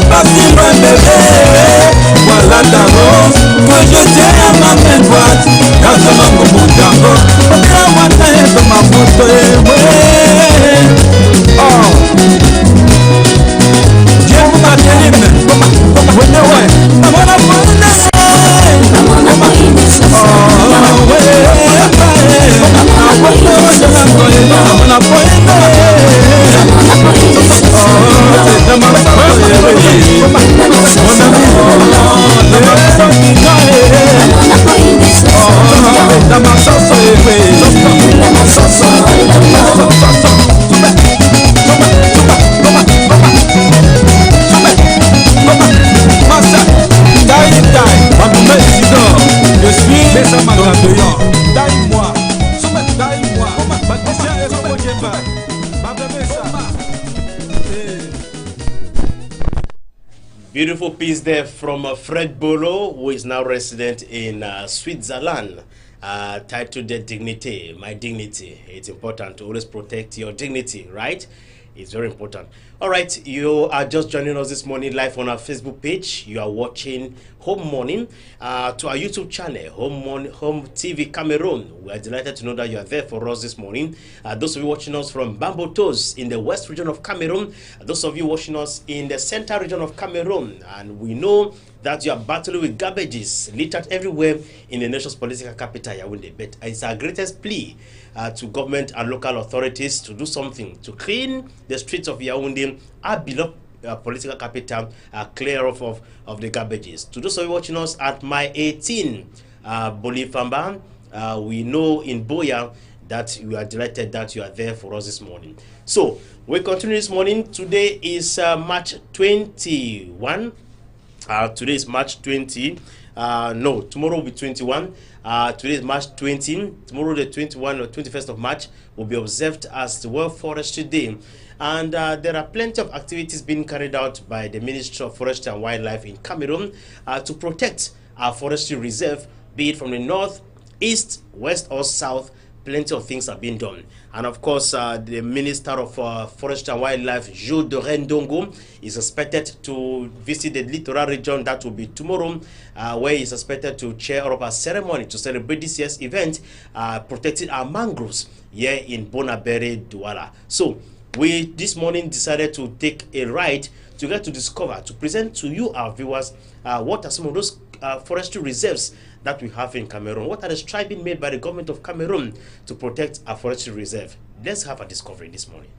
pas si loin bébé. Voilà ta rose que je tiens à ma main droite. Dans un mango mon tango, la matin de ma photo. Oh, Dieu vous m'a tenu même. Beautiful piece there from Fred Bolo, who is now resident in Switzerland, titled The Dignity, My Dignity. It's important to always protect your dignity, right? It's very important. All right, you are just joining us this morning live on our Facebook page. You are watching Home Morning to our YouTube channel, Home TV Cameroon. We are delighted to know that you are there for us this morning. Those of you watching us from Bambotos in the west region of Cameroon, those of you watching us in the central region of Cameroon, and we know that you are battling with garbages littered everywhere in the nation's political capital, Yaoundé. But it's our greatest plea to government and local authorities to do something to clean the streets of Yaoundé, our beloved political capital, clear off of the garbages. To those of you watching us at my 18 Bolifamba, we know in Boya that you are delighted that you are there for us this morning. So we continue this morning. Today is March 21. Today is March 20. No, tomorrow will be 21. Today is March 20. Tomorrow, the 21 or 21st of March, will be observed as the World Forestry Day. And there are plenty of activities being carried out by the Ministry of Forestry and Wildlife in Cameroon to protect our forestry reserve, be it from the north, east, west, or south. Plenty of things are being done. And of course, the Minister of Forestry and Wildlife, Jules de Rendongo, is expected to visit the littoral region. That will be tomorrow, where he is expected to chair up a ceremony to celebrate this year's event, protecting our mangroves here in Bonabere, Douala. So, we this morning decided to take a ride to get to discover, to present to you, our viewers, what are some of those forestry reserves that we have in Cameroon. What are the strides being made by the government of Cameroon to protect our forestry reserve? Let's have a discovery this morning.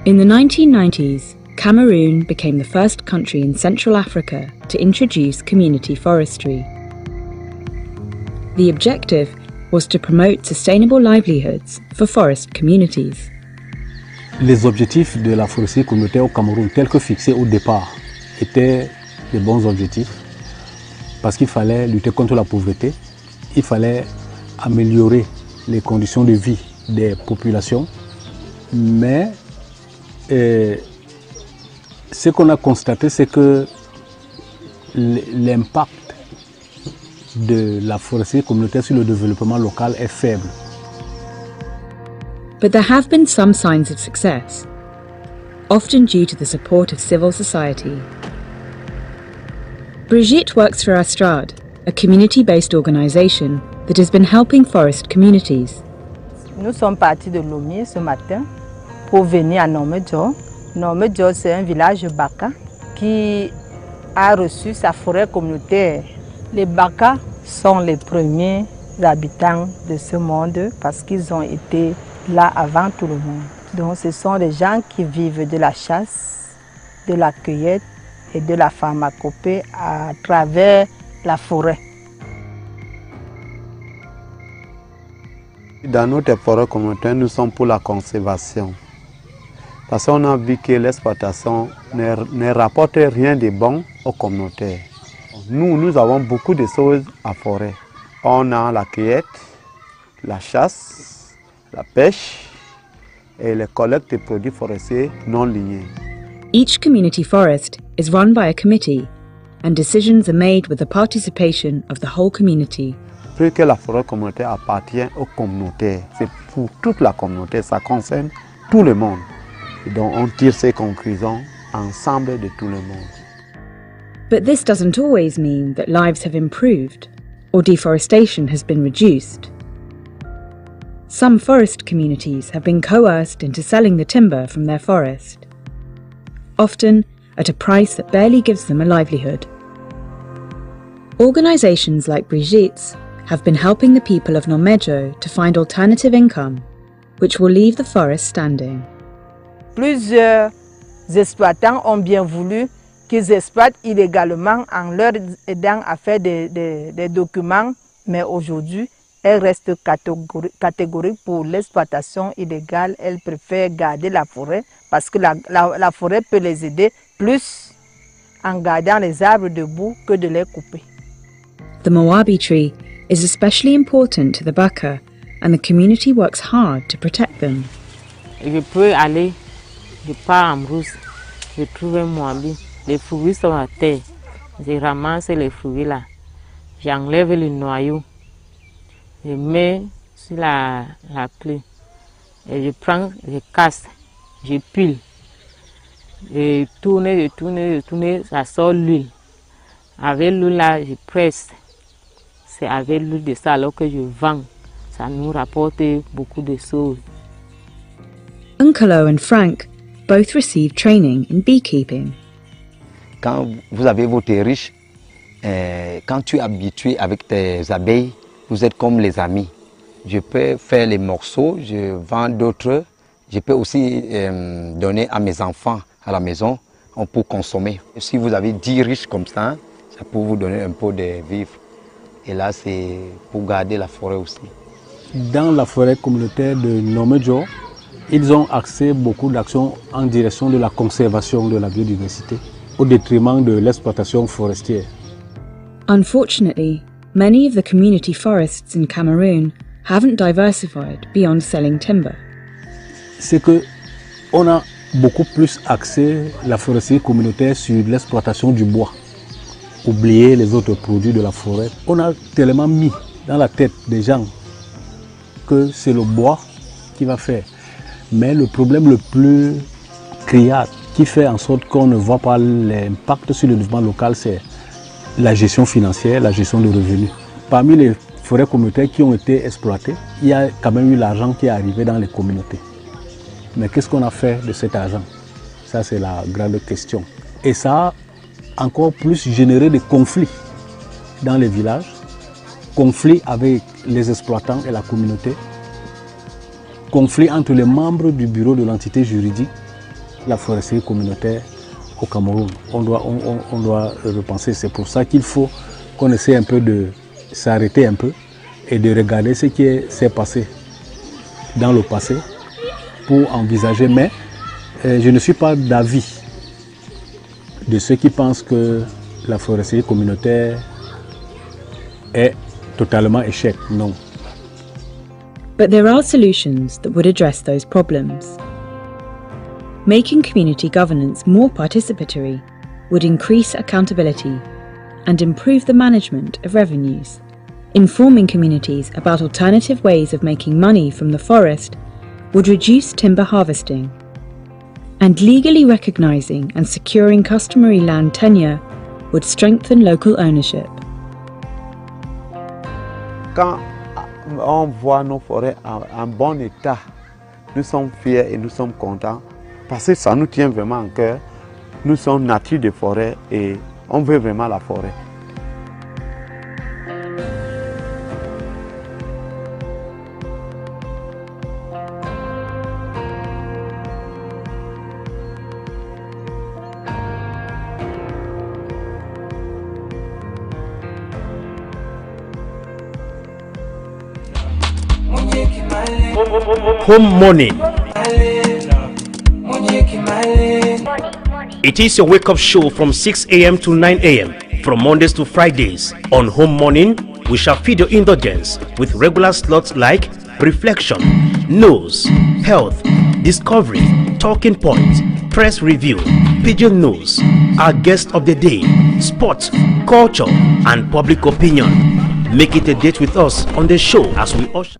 In the 1990s, Cameroon became the first country in Central Africa to introduce community forestry. The objective was to promote sustainable livelihoods for forest communities. Les objectifs de la foresterie communautaire au Cameroun, tels que fixés au départ, étaient les bons objectifs parce qu'il fallait lutter contre la pauvreté, il fallait améliorer les conditions de vie des populations, mais ce qu'on a constaté, c'est que l'impact de la foresterie communautaire sur le développement local est faible. But there have been some signs of success, often due to the support of civil society. Brigitte works for Astrad, a community-based organisation that has been helping forest communities. Nous sommes partis de Lomé ce matin pour venir à Nomedjo. Nomedjo, c'est un village Baka qui a reçu sa forêt communautaire. Les Baka sont les premiers habitants de ce monde parce qu'ils ont été là avant tout le monde. Donc ce sont des gens qui vivent de la chasse, de la cueillette et de la pharmacopée à travers la forêt. Dans notre forêt communautaire, nous sommes pour la conservation. Parce qu'on a vu que l'exploitation ne rapporte rien de bon aux communautaires. Nous avons beaucoup de choses à forêt. On a la cueillette, la chasse, la pêche et les collectes de produits forestiers non liés. Each community forest is run by a committee and decisions are made with the participation of the whole community. Puisque la forêt communautaire appartient aux communautés, c'est pour toute la communauté, ça concerne tout le monde. Et donc on tire ces conclusions ensemble de tout le monde. But this doesn't always mean that lives have improved or deforestation has been reduced. Some forest communities have been coerced into selling the timber from their forest, often at a price that barely gives them a livelihood. Organisations like Brigitte's have been helping the people of Nomejo to find alternative income, which will leave the forest standing. Plusieurs exploitants ont bien voulu qu'ils exploitent illégalement en leur aidant à faire des documents, mais aujourd'hui, elles restent catégoriques pour l'exploitation illégale. Elles préfèrent garder la forêt parce que la forêt peut les aider plus en gardant les arbres debout que de les couper. The Moabi tree is especially important to the Baka, and the community works hard to protect them. Je peux aller de part en brousse, je trouve un Moabi. Les fruits sont à terre. Je ramasse les fruits là. J'enlève le noyau. Je mets sur la clé. Et je prends, je casse, je pile. Je tourne, ça sort l'huile. Avec l'huile là, je presse. C'est avec l'huile de ça alors que je vends. Ça nous rapporte beaucoup de choses. Unkalo and Frank both received training in beekeeping. Quand vous avez votre riche, quand tu es habitué avec tes abeilles, vous êtes comme les amis. Je peux faire les morceaux, je vends d'autres. Je peux aussi donner à mes enfants à la maison pour consommer. Si vous avez 10 riches comme ça peut vous donner un peu de vivre. Et là, c'est pour garder la forêt aussi. Dans la forêt communautaire de Nomejo, ils ont axé beaucoup d'actions en direction de la conservation de la biodiversité, au détriment de l'exploitation forestière. Unfortunately, many of the community forests in Cameroon haven't diversified beyond selling timber. C'est que on a beaucoup plus axé la foresterie communautaire sur l'exploitation du bois, oublier les autres produits de la forêt. On a tellement mis dans la tête des gens que c'est le bois qui va faire. Mais le problème le plus criard qui fait en sorte qu'on ne voit pas l'impact sur le développement local, c'est la gestion financière, la gestion de revenus. Parmi les forêts communautaires qui ont été exploitées, il y a quand même eu l'argent qui est arrivé dans les communautés. Mais qu'est-ce qu'on a fait de cet argent? Ça, c'est la grande question. Et ça a encore plus généré des conflits dans les villages, conflits avec les exploitants et la communauté, conflits entre les membres du bureau de l'entité juridique, la foresterie communautaire au Cameroun. On doit repenser. C'est pour ça qu'il faut qu'on essaie un peu de s'arrêter un peu et de regarder ce qui s'est passé dans le passé pour envisager. Mais je ne suis pas d'avis de ceux qui pensent que la foresterie communautaire est totalement échec. Non. But there are solutions that would address those problems. Making community governance more participatory would increase accountability and improve the management of revenues. Informing communities about alternative ways of making money from the forest would reduce timber harvesting. And legally recognising and securing customary land tenure would strengthen local ownership. Quand on voit nos forêts en bon état, nous sommes fiers et nous sommes contents parce que ça nous tient vraiment en cœur. Nous sommes natifs de forêt et on veut vraiment la forêt. Home Morning. It is your wake-up show from 6 a.m. to 9 a.m. from Mondays to Fridays on Home Morning we shall feed your indulgence with regular slots like reflection, news, health, discovery, talking points, press review, pigeon news, our guest of the day, sports, culture, and public opinion. Make it a date with us on the show as we usher.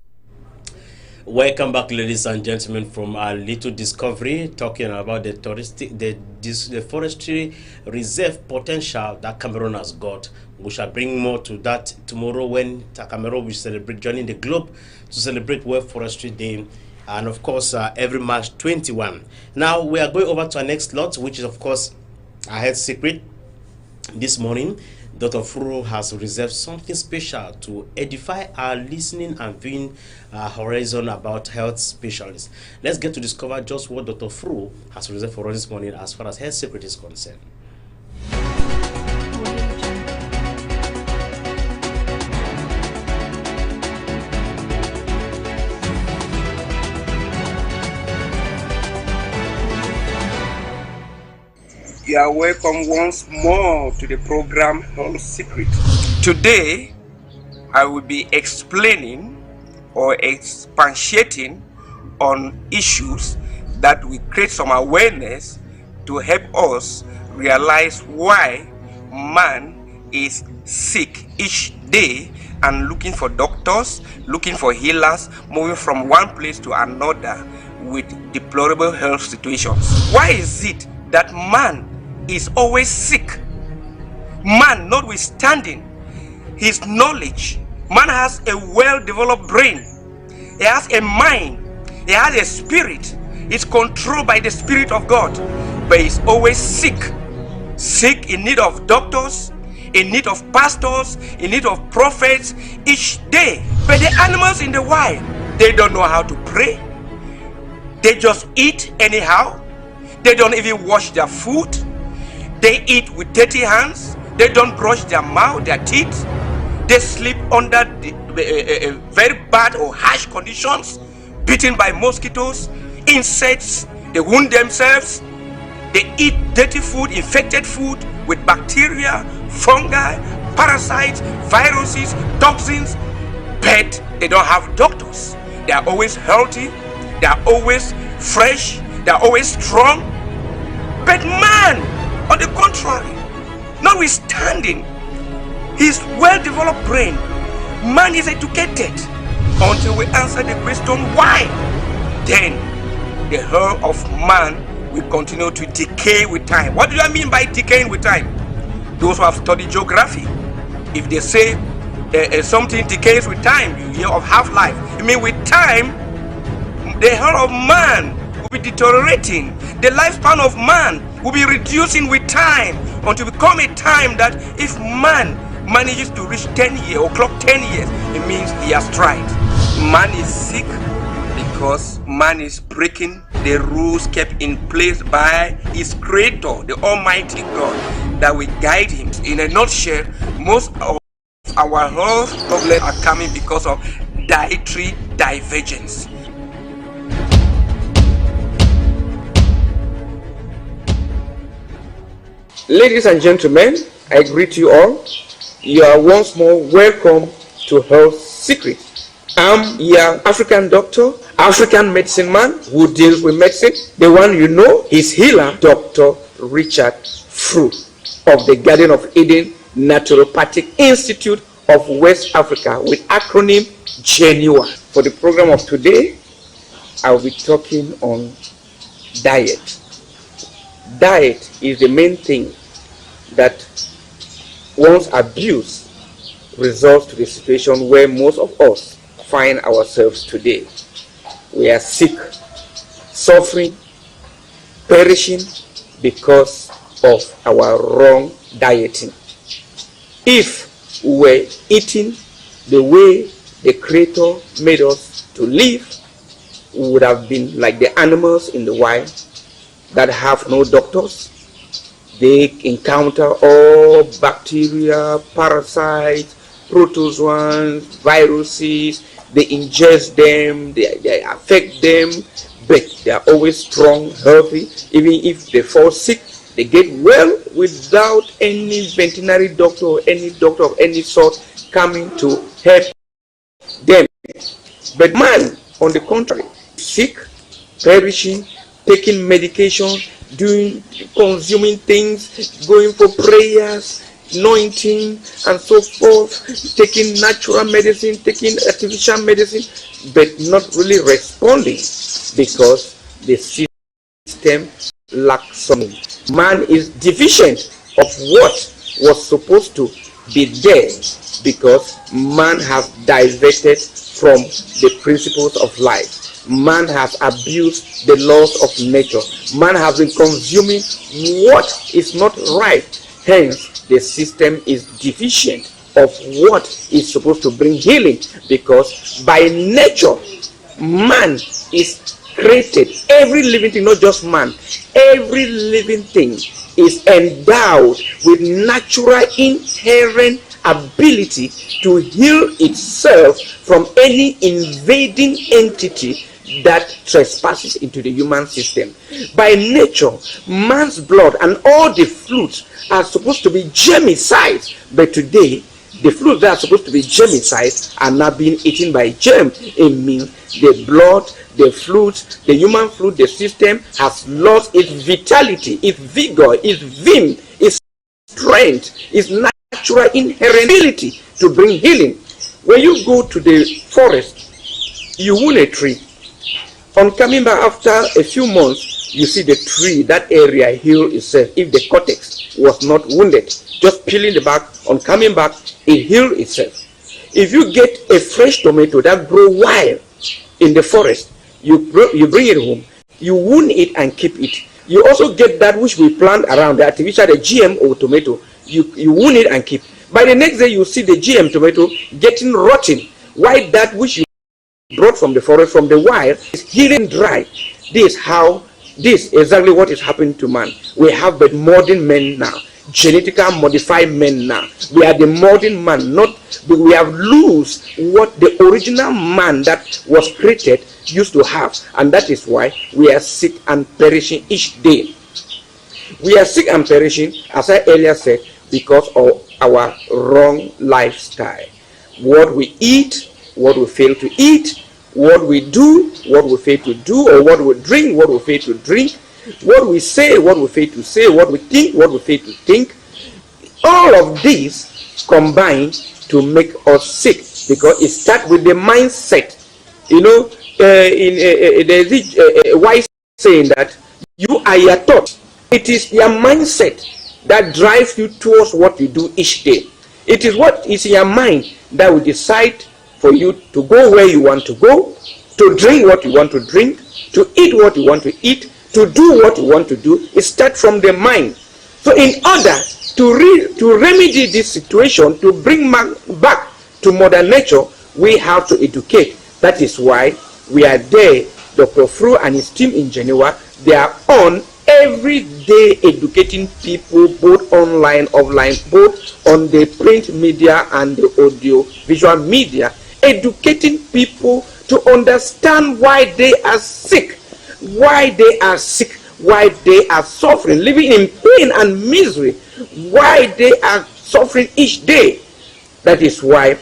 Welcome back, ladies and gentlemen, from our little discovery, talking about the forestry reserve potential that Cameroon has got. We shall bring more to that tomorrow when Cameroon will celebrate, joining the globe to celebrate World Forestry Day, and of course every March 21. Now we are going over to our next lot, which is of course our health secret. This morning, Dr. Furu has reserved something special to edify our listening and viewing horizon about health specialists. Let's get to discover just what Dr. Furu has reserved for us this morning as far as health secret is concerned. You are welcome once more to the program Health Secret. Today, I will be explaining or expatiating on issues that will create some awareness to help us realize why man is sick each day and looking for doctors, looking for healers, moving from one place to another with deplorable health situations. Why is it that man is always sick? Man, notwithstanding his knowledge, man has a well-developed brain, he has a mind, he has a spirit, he's controlled by the Spirit of God, but he's always sick in need of doctors, in need of pastors, in need of prophets each day. But the animals in the wild, they don't know how to pray, they just eat anyhow, they don't even wash their food, they eat with dirty hands, they don't brush their mouth, their teeth, they sleep under very bad or harsh conditions, beaten by mosquitoes, insects, they wound themselves, they eat dirty food, infected food with bacteria, fungi, parasites, viruses, toxins, but they don't have doctors. They are always healthy, they are always fresh, they are always strong. But man, on the contrary, notwithstanding his well-developed brain, man is educated. Until we answer the question why, then the health of man will continue to decay with time. What do I mean by decaying with time? Those who have studied geography, if they say something decays with time, you hear of half-life. I mean, with time, the health of man will be deteriorating. The lifespan of man will be reducing with time until become a time that if man manages to reach 10 years or clock 10 years, it means he has tried. Man is sick because man is breaking the rules kept in place by his creator, the Almighty God, that will guide him. In a nutshell, most of our health problems are coming because of dietary divergence. Ladies and gentlemen, I greet you all. You are once more welcome to Health Secret. I'm your African doctor, African medicine man who deals with medicine. The one you know, his healer, Dr. Richard Fru of the Garden of Eden Naturopathic Institute of West Africa with acronym GENUA. For the program of today, I will be talking on diet. Diet is the main thing that once abused results to the situation where most of us find ourselves today. We are sick, suffering, perishing because of our wrong dieting. If we were eating the way the Creator made us to live, we would have been like the animals in the wild that have no doctors. They encounter all bacteria, parasites, protozoans, viruses. They ingest them, they affect them, but they are always strong, healthy. Even if they fall sick, They get well without any veterinary doctor or any doctor of any sort coming to help them. But man, on the contrary, sick, perishing, taking medication, consuming things, going for prayers, anointing, and so forth, taking natural medicine, taking artificial medicine, but not really responding because the system lacks something. Man is deficient of what was supposed to be there because man has diverted from the principles of life. Man has abused the laws of nature. Man has been consuming what is not right. Hence, the system is deficient of what is supposed to bring healing, because by nature, man is created. Every living thing, not just man, every living thing is endowed with natural inherent ability to heal itself from any invading entity that trespasses into the human system. By nature, man's blood and all the fluids are supposed to be germicides, but today the fluids that are supposed to be germicides are not being eaten by germ. It means the blood, the fluids, the human fluid, the system has lost its vitality, its vigor, its vim, its strength, its natural inherent ability to bring healing. When you go to the forest, you wound a tree. On coming back after a few months, you see the tree, that area heal itself. If the cortex was not wounded, just peeling the bark, on coming back, it healed itself. If you get a fresh tomato that grow wild in the forest, you bring it home, you wound it and keep it. You also get that which we plant around, the artificial, the GMO tomato, you wound it and keep. By the next day, you see the GM tomato getting rotten. Why that which you brought from the forest, from the wild, is healing dry. This is exactly what is happening to man. We have but modern men now, genetically modified men now. We are the modern man, we have lose what the original man that was created used to have, and that is why we are sick and perishing each day. We are sick and perishing, as I earlier said, because of our wrong lifestyle. What we eat, what we fail to eat, what we do, what we fail to do, or what we drink, what we fail to drink, what we say, what we fail to say, what we think, what we fail to think. All of these combine to make us sick, because it starts with the mindset. You know, there's a wise saying that you are your thoughts. It is your mindset that drives you towards what you do each day. It is what is in your mind that will decide for you to go where you want to go, to drink what you want to drink, to eat what you want to eat, to do what you want to do. It starts from the mind. So in order to remedy this situation, to bring back to modern nature, we have to educate. That is why we are there. Dr. Fru and his team in Geneva, they are on every day educating people, both online, offline, both on the print media and the audio visual media, educating people to understand why they are sick, why they are suffering, living in pain and misery, why they are suffering each day. That is why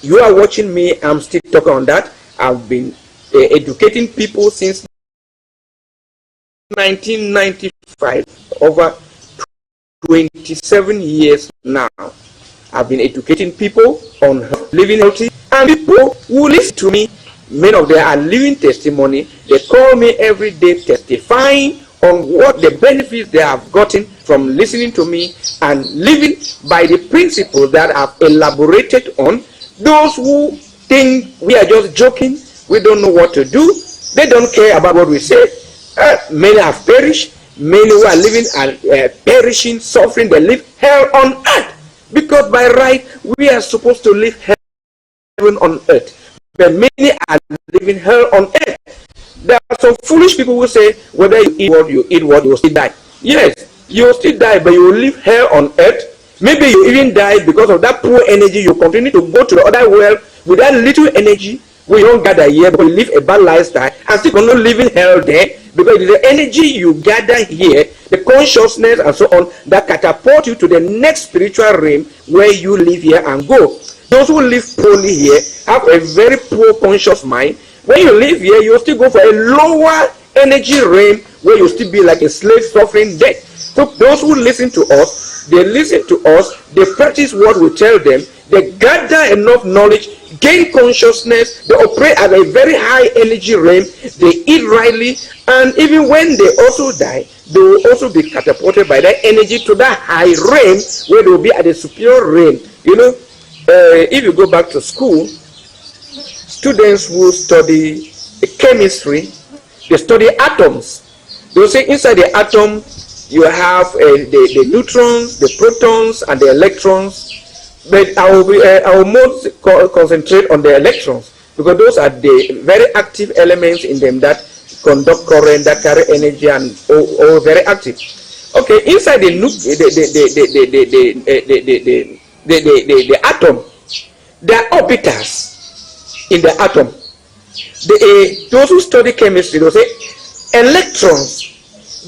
you are watching me. I'm still talking on that. I've been educating people since 1995, over 27 years now. I've been educating people on living healthy, and people who listen to me, many of them are living testimony. They call me every day testifying on what the benefits they have gotten from listening to me and living by the principles that I've elaborated on. Those who think we are just joking, we don't know what to do, they don't care about what we say. Many have perished. Many who are living are perishing, suffering. They live hell on earth, because by right we are supposed to live heaven on earth, but many are living hell on earth. There are some foolish people who say whether you eat what you will still die. Yes, you will still die, but you will live hell on earth. Maybe you even die because of that poor energy. You continue to go to the other world with that little energy, we don't gather here because we live a bad lifestyle and still not living hell there, because the energy you gather here, the consciousness and so on, that catapult you to the next spiritual realm where you live here and go. Those who live poorly here have a very poor conscious mind. When you live here, you still go for a lower energy realm where you still be like a slave suffering death. So those who listen to us, they practice what we tell them, they gather enough knowledge, gain consciousness, they operate at a very high energy realm, they eat rightly, and even when they also die, they will also be catapulted by that energy to that high realm where they will be at a superior realm. You know, if you go back to school, students who study chemistry, they study atoms. They will say inside the atom you have the neutrons, the protons, and the electrons. But I will most concentrate on the electrons, because those are the very active elements in them that conduct current, that carry energy, and all very active. Okay, inside the atom, there are orbitals in the atom. Those who study chemistry, they'll say electrons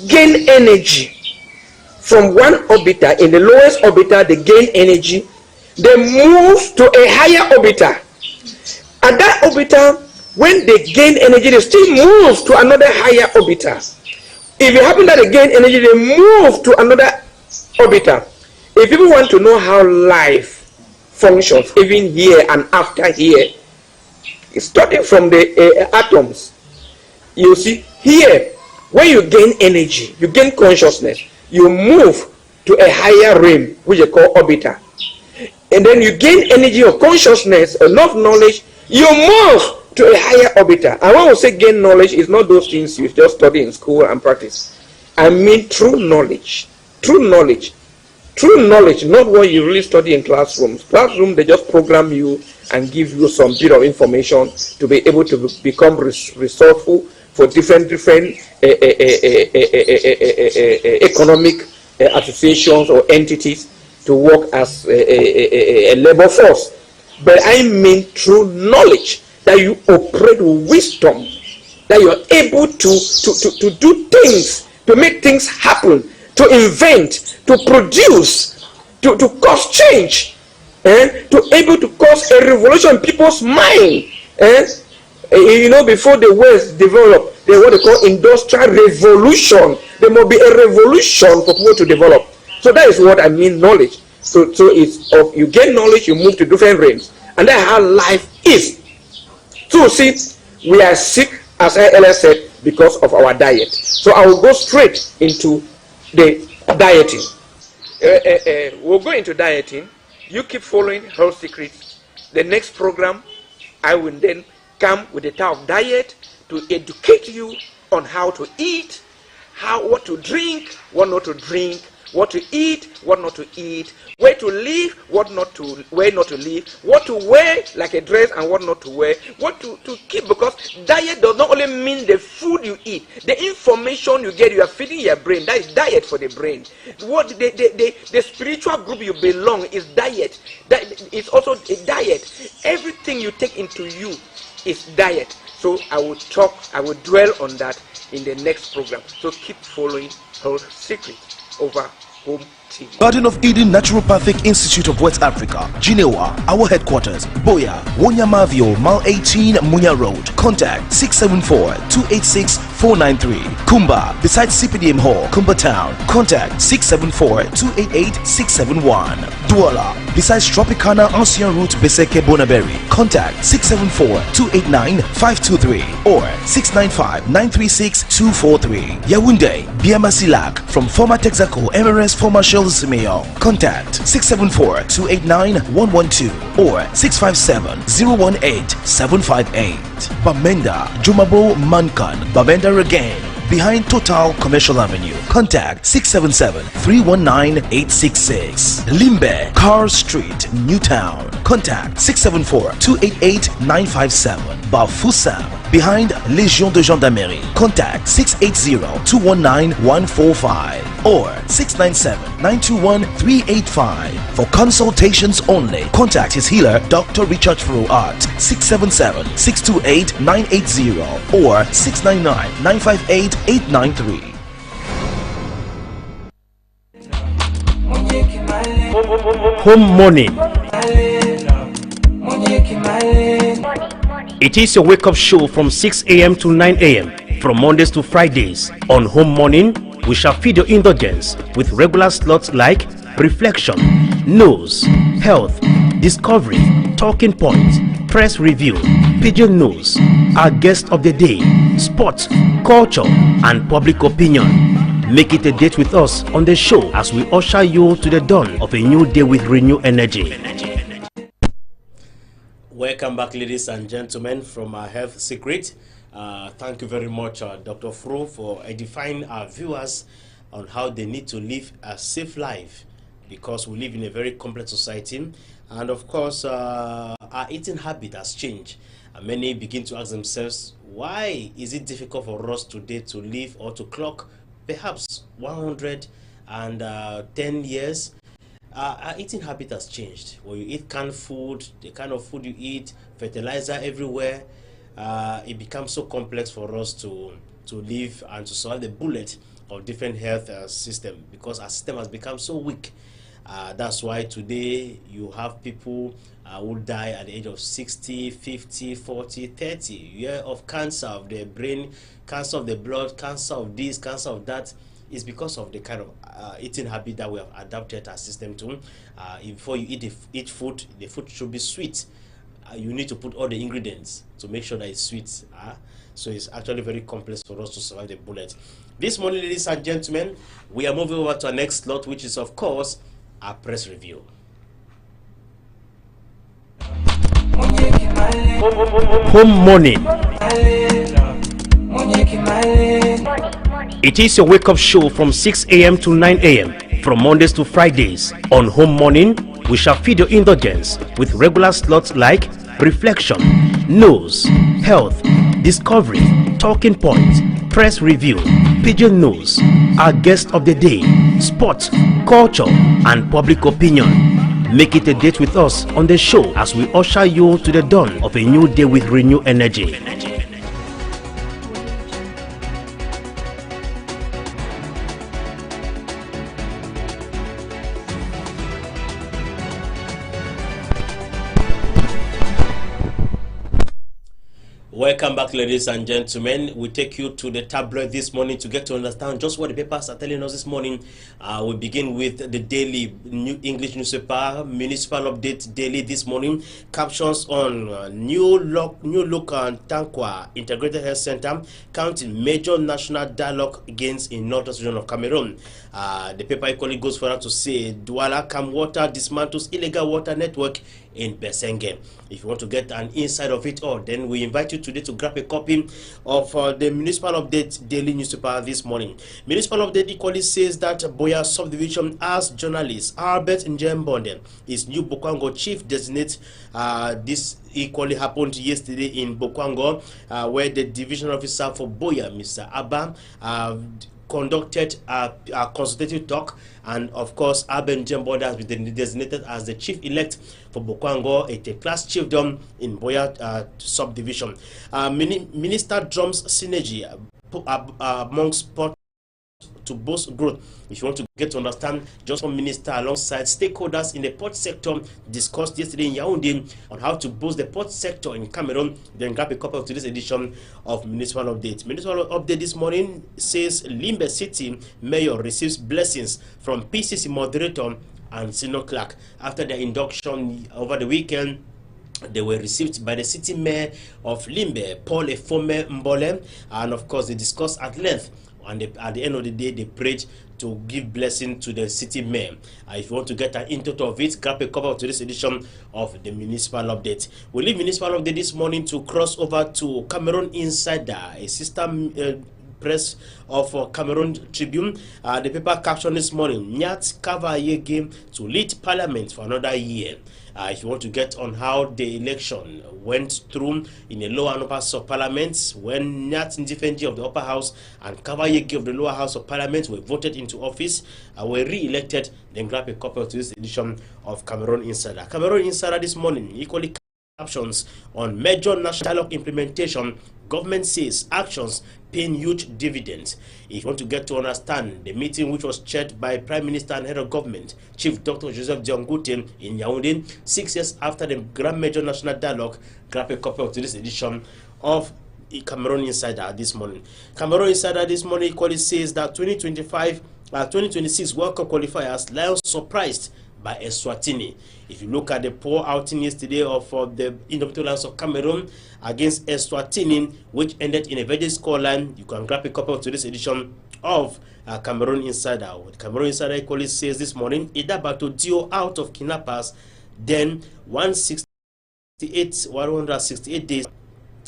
gain energy from one orbital. In the lowest orbital, they gain energy. They move to a higher orbital. At that orbital, when they gain energy, they still move to another higher orbital. If it happens that they gain energy, they move to another orbital. If people want to know how life functions, even here and after here, starting from the atoms, you see here, when you gain energy, you gain consciousness, you move to a higher realm, which is called orbital. And then you gain energy of consciousness, enough knowledge, you move to a higher orbital. And when we say gain knowledge, it's not those things you just study in school and practice. I mean true knowledge. True knowledge. True knowledge, not what you really study in classrooms. Classroom, they just program you and give you some bit of information to be able to become resourceful for different economic associations or entities to work as a labor force. But I mean true knowledge, that you operate with wisdom, that you are able to do things, to make things happen, to invent, to produce, to cause change, to able to cause a revolution in people's mind. You know, before the West developed, they what they call industrial revolution. There must be a revolution for people to develop. So that is what I mean knowledge. So it's you get knowledge, you move to different realms, and that's how life is. So see, we are sick, as I earlier said, because of our diet. So I will go straight into the dieting. We'll go into dieting. You keep following Health Secrets. The next program, I will then come with a type of diet to educate you on how to eat, what to drink, what not to drink, what to eat, what not to eat, where to live, where not to live, what to wear like a dress and what not to wear, what to keep, because diet does not only mean the food you eat, the information you get, you are feeding your brain. That is diet for the brain. What the spiritual group you belong is diet. That is also a diet. Everything you take into you is diet. So I will dwell on that in the next program. So keep following Health Secrets over Home TV. Garden of Eden Naturopathic Institute of West Africa, Ginewa, our headquarters, Boya, Wonyamavio, Mile 18, Munya Road. Contact 674-286-493. Kumba, beside CPDM Hall, Kumba Town. Contact 674-288-671. Douala, besides Tropicana Ancien Route Beseke Bonaberi. Contact 674-289-523 or 695-936-243. Yaoundé, Biamasilak, from former Texaco, MRS former Shell Simeon. Contact 674-289-112 or 657-018-758. Bamenda, Jumabo Mankan, Bamenda Regain, behind Total Commercial Avenue. Contact 677-319-866. Limbe, Carr Street, Newtown. Contact 674-288-957. Bafoussam, behind Légion de Gendarmerie. Contact 680-219-145 or 697-921-385. For consultations only, contact his healer, Dr. Richard Fro, at 677-628-980 or 699-958-893. Home morning. It is your wake-up show from 6 a.m. to 9 a.m. from Mondays to Fridays. On Home Morning, we shall feed your indulgence with regular slots like Reflection, News, Health, Discovery, Talking Points, Press Review, Pigeon News, our guest of the day, Sports, Culture, and Public Opinion. Make it a date with us on the show as we usher you to the dawn of a new day with renewed energy. Welcome back, ladies and gentlemen, from our Health Secret. Thank you very much, Dr. Fro, for edifying our viewers on how they need to live a safe life, because we live in a very complex society. And of course, our eating habit has changed. And many begin to ask themselves, why is it difficult for us today to live or to clock perhaps 110 years? Our eating habit has changed. When you eat canned food, the kind of food you eat, fertilizer everywhere, it becomes so complex for us to live and to solve the bullet of different health system, because our system has become so weak. That's why today you have people who die at the age of 60, 50, 40, 30. You hear of cancer of the brain, cancer of the blood, cancer of this, cancer of that. It's because of the kind of eating habit that we have adapted our system to. Before you eat food, the food should be sweet. You need to put all the ingredients to make sure that it's sweet. So it's actually very complex for us to survive the bullet. This morning, ladies and gentlemen, we are moving over to our next slot, which is, of course, our press review. Home morning. It is your wake-up show from 6 a.m. to 9 a.m. from Mondays to Fridays. On Home Morning, we shall feed your indulgence with regular slots like Reflection, News, Health, Discovery, Talking Points, Press Review, Pigeon News, our guest of the day, Sports, Culture, and Public Opinion. Make it a date with us on the show as we usher you to the dawn of a new day with renewed energy. Welcome back, ladies and gentlemen. We take you to the tabloid this morning to get to understand just what the papers are telling us this morning. We begin with the daily New English newspaper, Municipal Update Daily this morning. Captions on New Look and Tankwa Integrated Health Center counting major national dialogue against in northwest region of Cameroon. The paper equally goes further to say Douala Cam Water dismantles illegal water network in Besenge. If you want to get an insight of it all, then we invite you today to grab a copy of the Municipal Update Daily newspaper this morning. Municipal Update equally says that Boya Subdivision asked journalist Albert Njembonde, his new Bokwango chief designate. This equally happened yesterday in Bokwango, where the division officer for Boya, Mr. Abba, conducted a consultative talk, and of course Aben Jemboda has been designated as the chief-elect for Bokwango, a class chiefdom in Boya subdivision. Minister drums synergy amongst port to boost growth. If you want to get to understand, just one minister alongside stakeholders in the port sector discussed yesterday in Yaoundé on how to boost the port sector in Cameroon. Then grab a copy of today's edition of Municipal Update. Municipal Update this morning says Limbe City Mayor receives blessings from PCC moderator and senior clerk after their induction over the weekend. They were received by the city mayor of Limbe, Paul Efome Mbole, and of course they discussed at length. And at the end of the day, they prayed to give blessing to the city mayor. If you want to get an input of it, grab a cover of today's edition of the Municipal Update. We leave Municipal Update this morning to cross over to Cameroon Insider, a sister press of Cameroon Tribune. The paper caption this morning: Nyat Kavaye game to lead Parliament for another year. If you want to get on how the election went through in the lower and upper house of Parliament, when Nyat Ndifenji of the upper house and Kavayegi of the lower house of Parliament were voted into office, were re-elected, then grab a copy of this edition of Cameroon Insider. Cameroon Insider this morning equally captions on major national dialogue implementation. Government says actions paying huge dividends. If you want to get to understand the meeting which was chaired by Prime Minister and Head of Government, Chief Dr. Joseph Diongute in Yaoundé, 6 years after the Grand Major National Dialogue, grab a copy of today's edition of Cameroon Insider this morning. Cameroon Insider this morning equally says that 2026 World Cup qualifiers, Lions surprised by Eswatini. If you look at the poor outing yesterday of the Indomitable Lions of Cameroon against Eswatini, which ended in a very scoreline, you can grab a copy of today's edition of Cameroon Insider. Cameroon Insider equally says this morning, Idabato Dio out of kidnappers, then 168 days.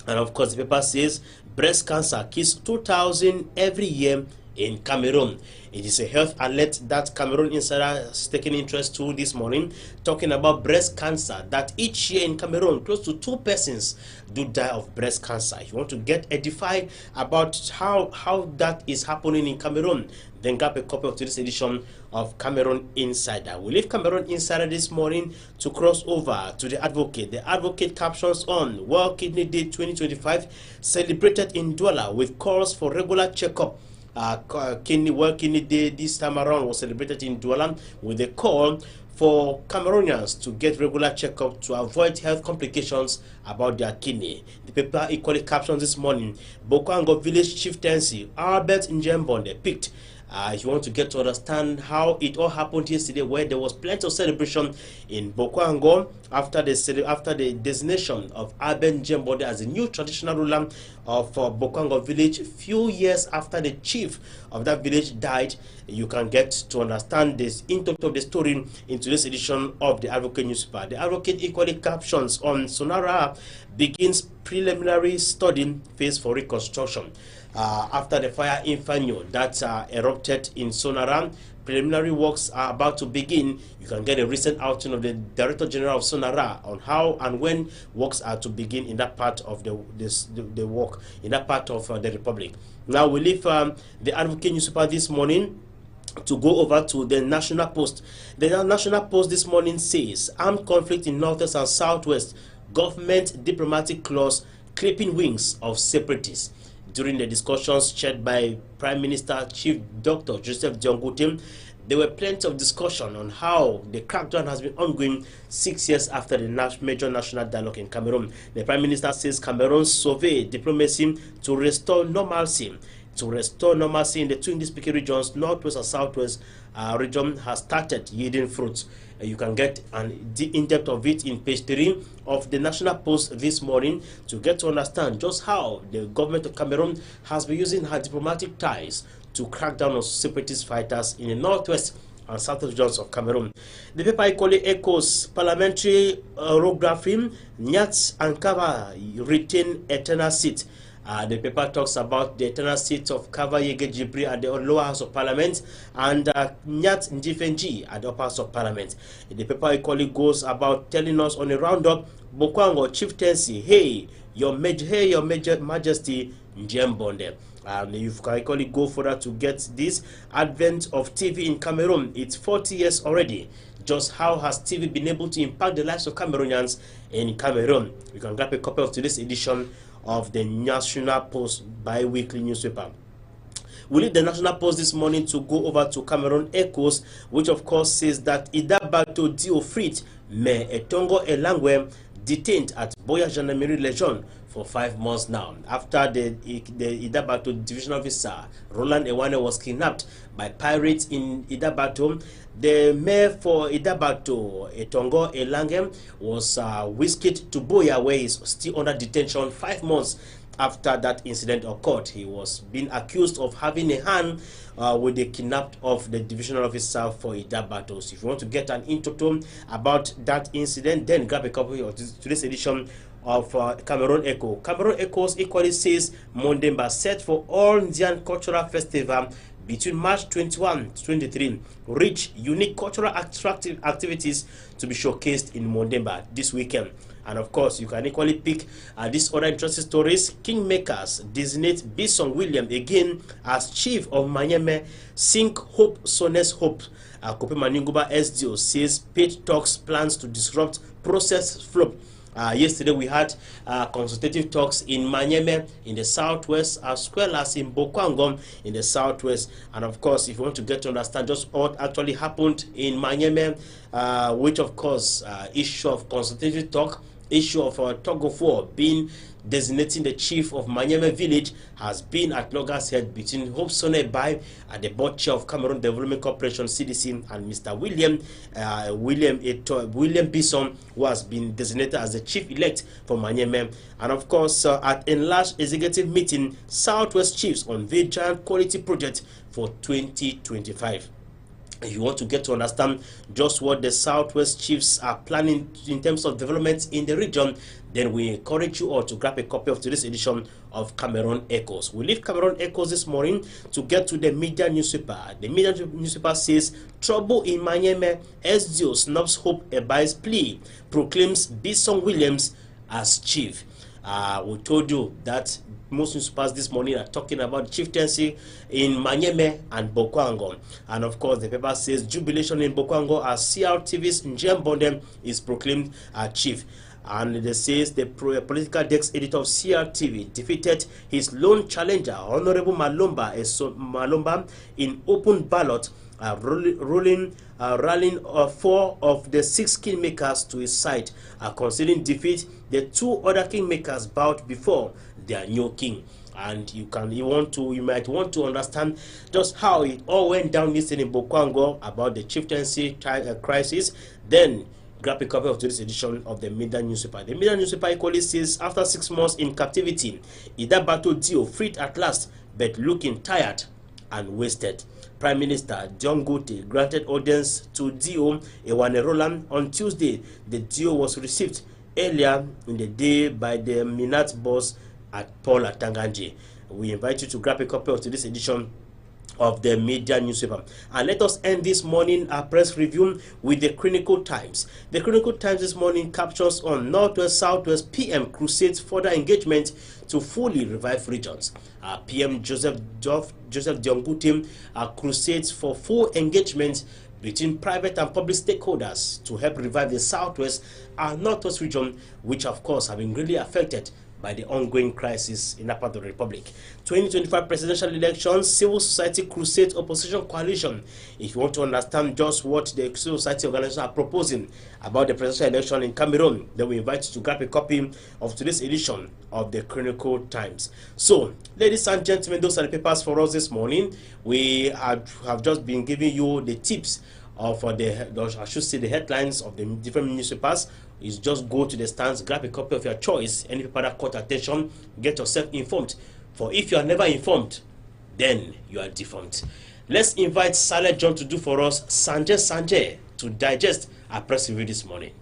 And of course, the paper says breast cancer kills 2,000 every year in Cameroon. It is a health alert that Cameroon Insider is taking interest to this morning, talking about breast cancer, that each year in Cameroon, close to 2 persons do die of breast cancer. If you want to get edified about how that is happening in Cameroon, then grab a copy of today's edition of Cameroon Insider. We leave Cameroon Insider this morning to cross over to The Advocate. The Advocate captions on World Kidney Day 2025 celebrated in Douala with calls for regular checkup. World Kidney Day this time around was celebrated in Douala with a call for Cameroonians to get regular checkup to avoid health complications about their kidney. The paper equally captions this morning, Bokwango Village Chieftaincy, Albert Njembonde picked. If you want to get to understand how it all happened yesterday, where there was plenty of celebration in Bokwango after the designation of Albert Njembonde as the new traditional ruler of Bokwango village, few years after the chief of that village died. You can get to understand this into the story in today's edition of the Advocate newspaper. The Advocate equally captions on Sonara begins preliminary study phase for reconstruction. After the fire inferno that erupted in Sonara, preliminary works are about to begin. You can get a recent outing of the Director General of Sonara on how and when works are to begin in that part of the work, in that part of the Republic. Now we leave the Advocate newspaper this morning to go over to the National Post. The National Post this morning says, armed conflict in Northwest and Southwest, government diplomatic clause clipping wings of separatists. During the discussions chaired by Prime Minister Chief Dr. Joseph Diongute, there were plenty of discussion on how the crackdown has been ongoing 6 years after the major national dialogue in Cameroon. The Prime Minister says Cameroon survey diplomacy to restore normalcy. To restore normalcy in the two English-speaking regions, Northwest and Southwest region, has started yielding fruits. You can get an in-depth of it in page 3 of the National Post this morning to get to understand just how the government of Cameroon has been using her diplomatic ties to crack down on separatist fighters in the Northwest and Southwest regions of Cameroon. The paper equally echoes parliamentary orography. Nyat and Kava retain eternal seat. The paper talks about the eternal seat of Kavayege Jibri at the lower house of parliament and Nyat Ndifenji at the upper house of parliament. The paper equally goes about telling us on a roundup, Bokwango chieftaincy, hey, your majesty Njembonde. You can equally go further to get this advent of TV in Cameroon. It's 40 years already. Just how has TV been able to impact the lives of Cameroonians in Cameroon? You can grab a copy of today's edition of the National Post bi-weekly newspaper. We leave the National Post this morning to go over to Cameroon Echoes, which of course says that Idabato Diofrit Me Etongo Elangwe detained at Boya Gendarmerie Legion for 5 months now. After the Idabato division officer Roland Wana was kidnapped by pirates in Idabato, the mayor for Idabato, Etongo Elangem, was whisked to Boya, where he's still under detention 5 months after that incident occurred. He was being accused of having a hand with the kidnapped of the divisional officer for Idabato. So if you want to get an intro about that incident, then grab a copy of today's edition of Cameroon Echo. Cameroon Echoes equally says Mondemba set for all Indian Cultural Festival between March 21 to 23. Rich, unique cultural activities to be showcased in Mondemba this weekend. And of course, you can equally pick these other interesting stories. Kingmakers designate Bison William again as chief of Manyeme, Sink Hope Sones Hope. Kope Maninguba SDO says paid talks plans to disrupt process flop. Yesterday we had consultative talks in Manyeme in the southwest as well as in Bokwangom in the southwest. And of course, if you want to get to understand just what actually happened in Manyeme, which of course issue of consultative talk, issue of tug of war being designating the chief of Manyeme village has been at loggerheads between Hope Sonebai and the board chair of Cameroon Development Corporation CDC and Mr. William Bison, who has been designated as the chief elect for Manyeme. And of course, at enlarged executive meeting, Southwest Chiefs unveiled giant quality project for 2025. If you want to get to understand just what the Southwest Chiefs are planning in terms of development in the region, then we encourage you all to grab a copy of today's edition of Cameroon Echoes. We leave Cameroon Echoes this morning to get to the media newspaper. The media newspaper says, trouble in Manyeme, SDO snubs Hope Ebai's plea, proclaims Bison Williams as chief. We told you that most newspapers this morning are talking about chieftaincy in Manyeme and Bokwango. And of course, the paper says jubilation in Bokwango as CRTV's Njem Bondem is proclaimed chief. And it says the political desk editor of CRTV defeated his lone challenger, Honorable Malomba, in open ballot, rallying 4 of the 6 kingmakers to his side. Considering defeat, the 2 other kingmakers bowed before their new king. And you might want to understand just how it all went down yesterday in Bokwango about the chieftaincy crisis. Then grab a copy of today's edition of the Media newspaper. The Media newspaper equally says, after 6 months in captivity, Ida Bato Dio freed at last, but looking tired and wasted. Prime Minister John Gote granted audience to Dio Wana Roland on Tuesday. The Dio was received earlier in the day by the Minat boss at Paula Tanganji. We invite you to grab a copy of today's edition of the Media newspaper. And let us end this morning our press review with the Chronicle Times. The Chronicle Times this morning captures on Northwest Southwest PM crusades further engagement to fully revive regions. PM Joseph Diongute crusades for full engagement between private and public stakeholders to help revive the Southwest and Northwest region, which of course have been greatly affected by the ongoing crisis in that part of the Republic. 2025 presidential elections, civil society crusade opposition coalition. If you want to understand just what the civil society organizations are proposing about the presidential election in Cameroon, then we invite you to grab a copy of today's edition of the Chronicle Times. So, ladies and gentlemen, those are the papers for us this morning. We have just been giving you the tips of the headlines of the different newspapers. Is just go to the stands, grab a copy of your choice, any paper that caught attention, get yourself informed. For if you are never informed, then you are deformed. Let's invite Saleh John to do for us Sanjay to digest our press review this morning.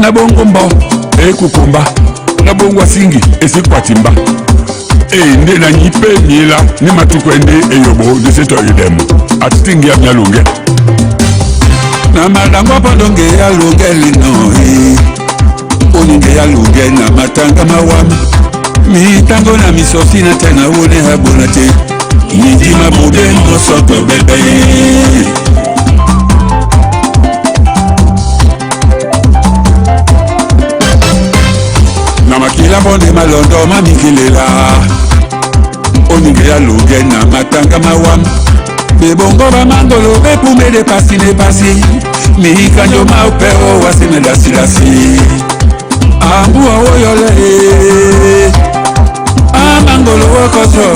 Nabongo mba kukumba nabongo singi esikwatimba nde na nyipe nyila ni matukwende eyobo deseto idemo atitingi ya mnyalunge na malango pondonge ya lunge lino uninge ya lunge na matanga mawami mitango na misosi na tena une habonate yinjima bude nosoto bebe Namakila bonde malondo mamikilela Oninge ya luge na matanga mawam Bebongo ba mangolo bepume de pasi Mihika njo maupeo wasime dasi Ambua woyole Amangolo wakoso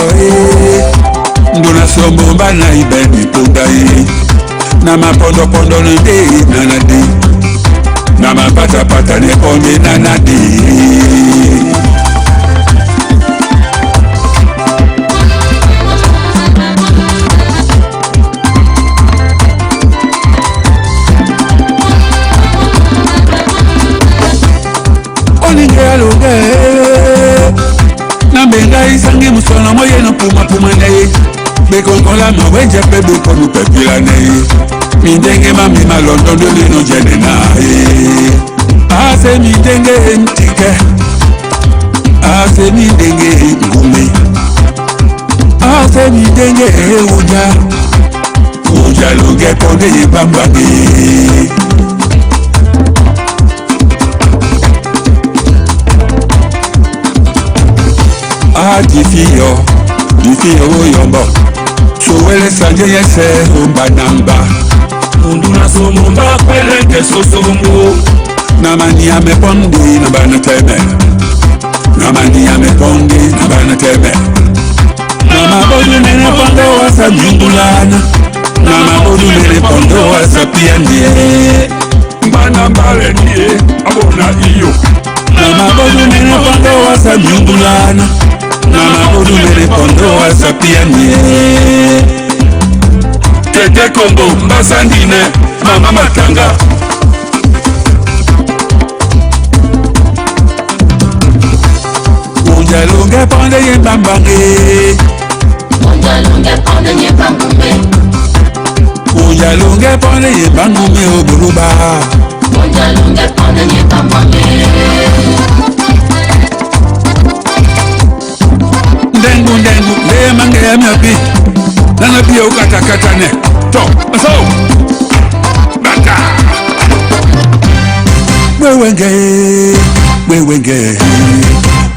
Nduna sombo mbana ibeni pundai Na mapondo nende nanade na mapatapata ne konde nanade. Benga isangi musona moye no puma puma nei be konkola ma wenje pe be konu pe pila nei mi denge ma mi ma londo do le no jene na ase mi denge ntike ase mi denge ngume ase mi denge uja longe konde bamba ni difio yombo sowele sanje yese umbanamba unduna somumba kweleke sosombo namani amepondi na bana teme namani amepondi na bana teme nama bodu nene pondo wasa nyungulana nama bodu nene pondo wasa pianie mbana mbale nie abona iyo nama bodu nene pondo wasa nyungulana Mama bodu mere pondo asapianie Tete kombo mbasandine mama matanga Unjalunge ponde ye bambange Unjalunge ponde ye bambume Unjalunge ponde ye bambume oburuba Unjalunge ponde ye bambange Ndengu le mange ya miapi nana pia ukata ne to so bata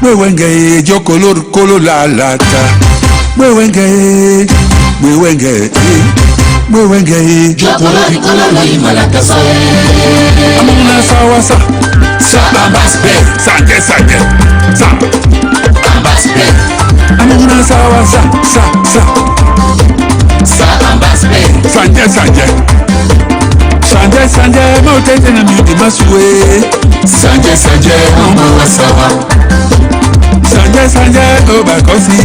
wewenge jokolo la lata wewenge jokolo la imalata sa amuna sawasa sa ambasbe sanje sa ambasbe amuna sawa sa ambasbe sanje motete na midi maswe sanje mama wasawa sanje oba kosi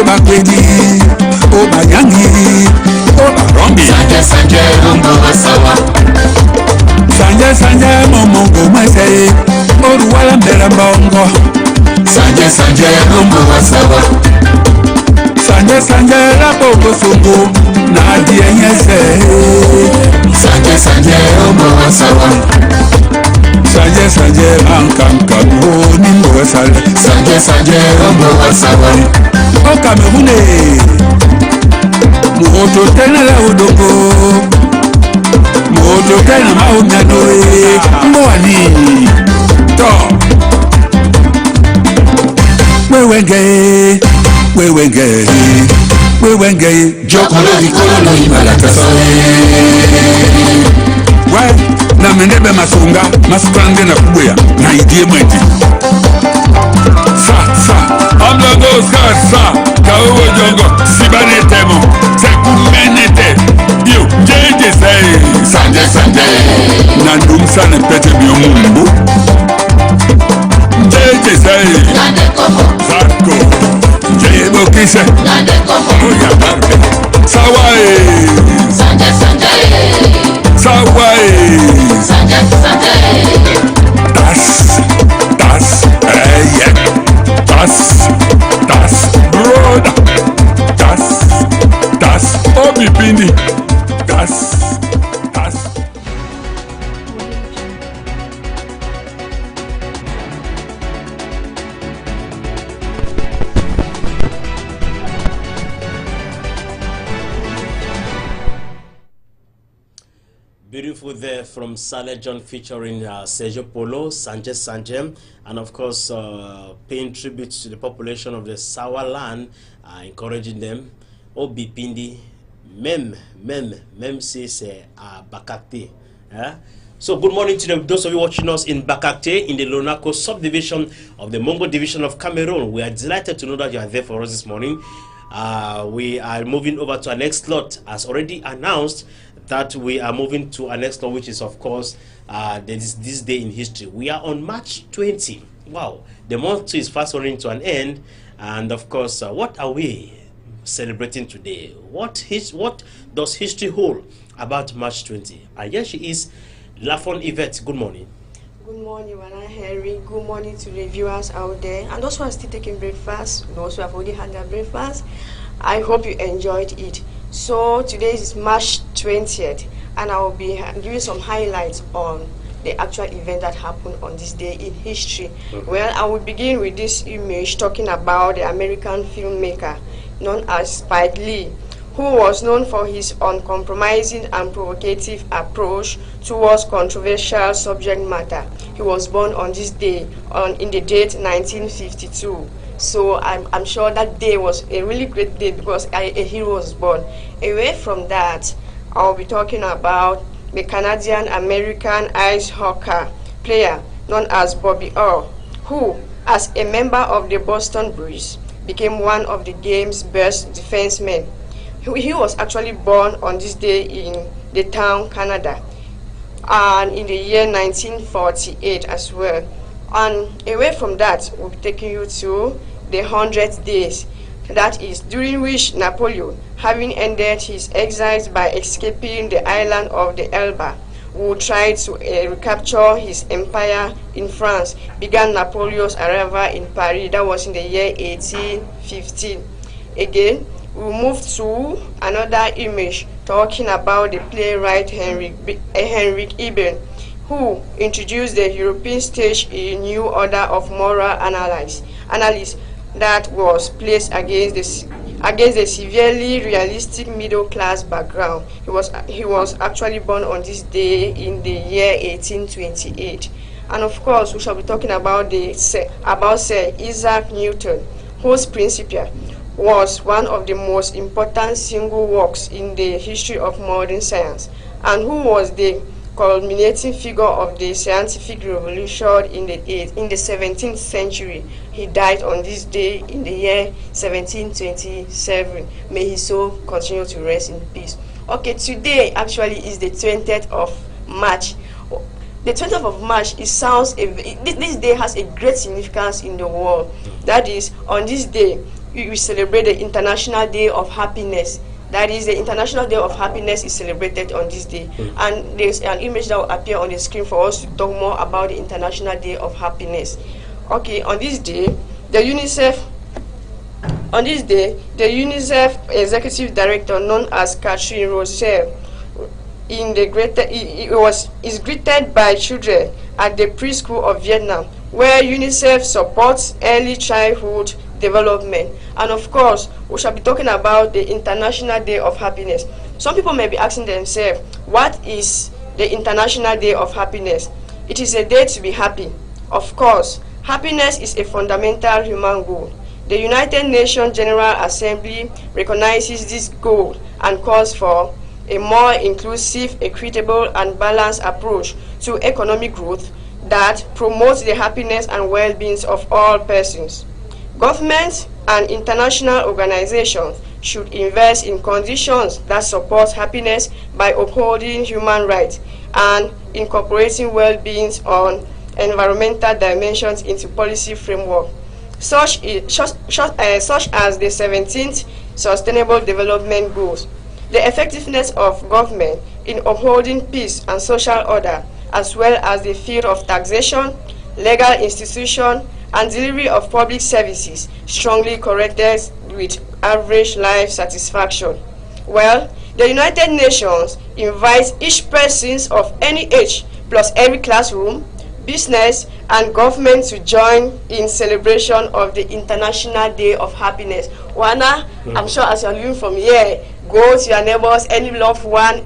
oba kwedi oba yangi oba rombi sanje mama wasawa sanje momongo mase oruwala mbera bongo Sanje rumbo wasawa Sanje la poko sungu na dienyese Sanje rumbo wasawa Sanje ankanka ni mwesale Sanje rumbo wasawa Oka mehune Muhoto tena la udoko Muhoto tena maumyanoe Mwani To wewenge jokolo imalata wai na mendebe masunga na kubwea na idie mweti sa amlogo sa kawo jongo sibane temo se kumenete bio jeje sanje na ndumsa na pete biomumbu jeje Sarko Jebo kise Oya barbe Sawae Sanje Sawae Sanje Das Das Broda Das Obi Bindi Das Beautiful there from Saleh John featuring Sergio Polo, Sanje, and of course paying tribute to the population of the Sawa land, encouraging them. Obi Pindi, mem says Bakakte. So good morning to those of you watching us in Bakakte, in the Lonako subdivision of the Mongo division of Cameroon. We are delighted to know that you are there for us this morning. We are moving over to our next slot, as already announced, that we are moving to our next slot, which is of course this day in history. We are on March 20. Wow, the month is fast running to an end. And of course, what are we celebrating today? What does history hold about March 20? And here she is, Lafon Yvette. Good morning. Good morning, Wana Henry. Good morning to the viewers out there. And those who are still taking breakfast, those who have already had their breakfast, I hope you enjoyed it. So today is March 20th, and I will be giving some highlights on the actual event that happened on this day in history. Well, I will begin with this image talking about the American filmmaker known as Spike Lee, who was known for his uncompromising and provocative approach towards controversial subject matter. He was born on this day, in the date 1952. So I'm sure that day was a really great day because a hero was born. Away from that, I'll be talking about the Canadian-American ice hockey player known as Bobby Orr, who, as a member of the Boston Bruins, became one of the game's best defensemen. He was actually born on this day in the town, Canada, and in the year 1948 as well. And away from that, we'll be taking you to the 100th days, that is during which Napoleon, having ended his exile by escaping the island of the Elba, would try to recapture his empire in France, began Napoleon's arrival in Paris. That was in the year 1815. Again, we move to another image talking about the playwright Henrik Ibsen, who introduced the European stage a new order of moral analysis that was placed against the severely realistic middle-class background. He was actually born on this day in the year 1828. And of course, we shall be talking about Sir Isaac Newton, whose Principia was one of the most important single works in the history of modern science, and who was the culminating figure of the scientific revolution in the 17th century. He died on this day in the year 1727. May his soul continue to rest in peace. Okay, today actually is the 20th of March. The 20th of March, this day has a great significance in the world. That is, on this day, we celebrate the International Day of Happiness. That is, the International Day of Happiness is celebrated on this day. And there's an image that will appear on the screen for us to talk more about the International Day of Happiness. Okay, on this day, the UNICEF Executive Director, known as Catherine Rossell, is greeted by children at the preschool of Vietnam, where UNICEF supports early childhood development. And of course, we shall be talking about the International Day of Happiness. Some people may be asking themselves, what is the International Day of Happiness? It is a day to be happy. Of course, happiness is a fundamental human goal. The United Nations General Assembly recognizes this goal and calls for a more inclusive, equitable, and balanced approach to economic growth that promotes the happiness and well-being of all persons. Governments and international organizations should invest in conditions that support happiness by upholding human rights and incorporating well-being on environmental dimensions into policy framework, such as the 17th Sustainable Development Goals. The effectiveness of government in upholding peace and social order, as well as the field of taxation, legal institution, and delivery of public services, strongly correlates with average life satisfaction. Well, the United Nations invites each person of any age, plus every classroom, business, and government to join in celebration of the International Day of Happiness. Wana, I'm sure as you're living from here, go to your neighbors, any loved one,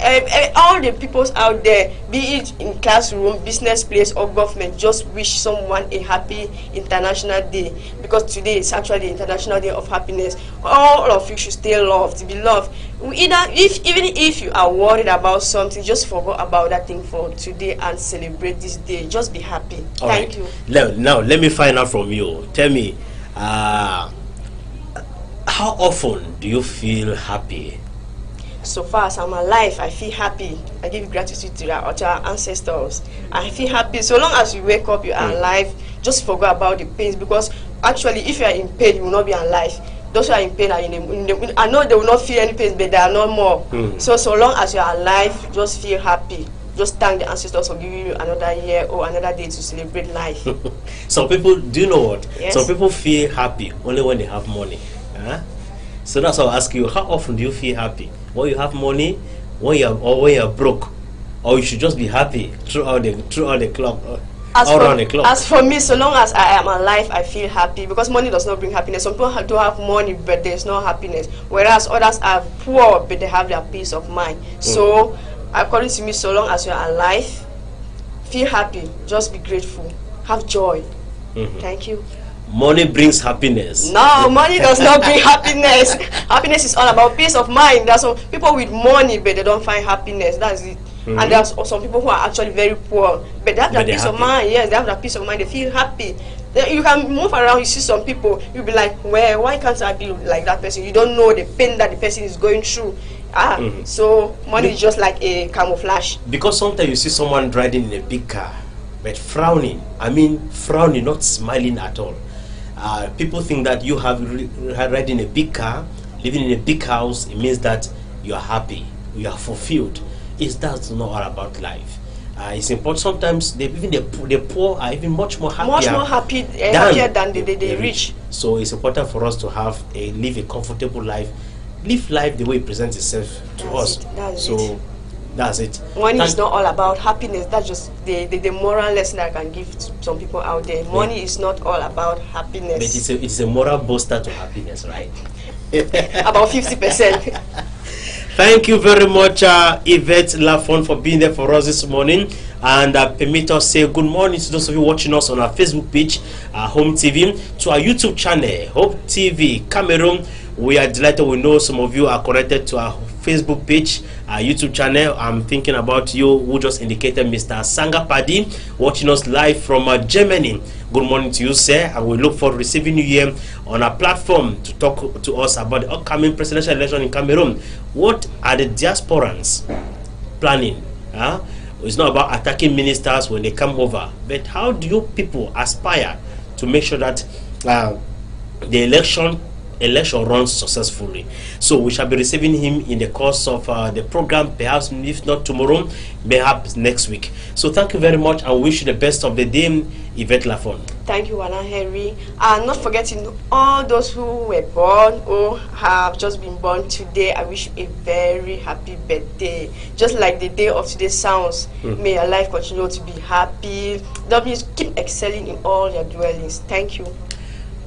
all the peoples out there, be it in classroom, business place, or government, just wish someone a happy International Day, because today is actually the International Day of Happiness. All of you should stay loved, be loved. Even if you are worried about something, just forget about that thing for today and celebrate this day. Just be happy. Thank you. Now, let me find out from you. Tell me, how often do you feel happy? So far as I'm alive, I feel happy. I give gratitude to our ancestors. I feel happy. So long as you wake up, you are alive. Just forget about the pains, because actually, if you are in pain, you will not be alive. Those who are in pain are I know they will not feel any pain, but they are not more. So long as you are alive, just feel happy. Just thank the ancestors for giving you another year or another day to celebrate life. Some people, do you know what? Yes. Some people feel happy only when they have money. So that's why I ask you, how often do you feel happy? When you have money, when you're broke, or you should just be happy throughout the clock, around the clock? As for me, so long as I am alive, I feel happy, because money does not bring happiness. Some people do have money, but there's no happiness, whereas others are poor, but they have their peace of mind. So according to me, so long as you're alive, feel happy, just be grateful, have joy. Thank you. Money brings happiness. No, money does not bring happiness. Happiness is all about peace of mind. There are some people with money, but they don't find happiness. That's it. And there are some people who are actually very poor, but they have that peace of mind. Yes, they have that peace of mind. They feel happy. You can move around, you see some people, you'll be like, well, why can't I be like that person? You don't know the pain that the person is going through. So money is just like a camouflage. Because sometimes you see someone riding in a big car, but frowning. I mean, frowning, not smiling at all. People think that you have riding a big car, living in a big house, it means that you are happy, you are fulfilled. That's not all about life. It's important. Sometimes even the poor are even much more happier than the rich. So it's important for us to live a comfortable life, live life the way it presents itself to us. That's it. Money is not all about happiness. That's just the moral lesson I can give to some people out there. Money is not all about happiness. But it's a moral booster to happiness, right? About 50%. Thank you very much, Yvette Lafon, for being there for us this morning. And permit us say good morning to those of you watching us on our Facebook page, Home TV, to our YouTube channel, Hope TV Cameroon. We are delighted. We know some of you are connected to our Facebook page, our YouTube channel. I'm thinking about you who just indicated Mr. Sanga Paddy, watching us live from Germany. Good morning to you, sir, and we look forward to receiving you here on our platform to talk to us about the upcoming presidential election in Cameroon. What are the diasporans planning? It's not about attacking ministers when they come over, but how do you people aspire to make sure that the election runs successfully? So we shall be receiving him in the course of the program, perhaps if not tomorrow, perhaps next week. So thank you very much, and wish you the best of the day, Yvette Lafon. Thank you, Wana Henry. And not forgetting all those who were born or have just been born today, I wish you a very happy birthday. Just like the day of today sounds, may your life continue to be happy. That means keep excelling in all your dwellings. Thank you.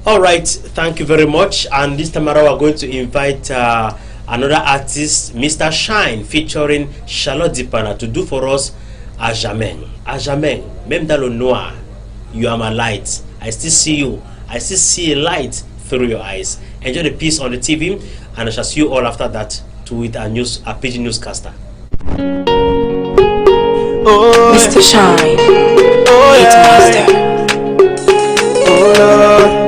All right, thank you very much. And this time around, we're going to invite another artist, Mr. Shine, featuring Charlotte Dipana, to do for us Ajamen. Ajamen, même dans le noir, you are my light. I still see you. I still see a light through your eyes. Enjoy the piece on the TV, and I shall see you all after that with a pidgin newscaster. Mr. Shine, it's master. Oh Lord.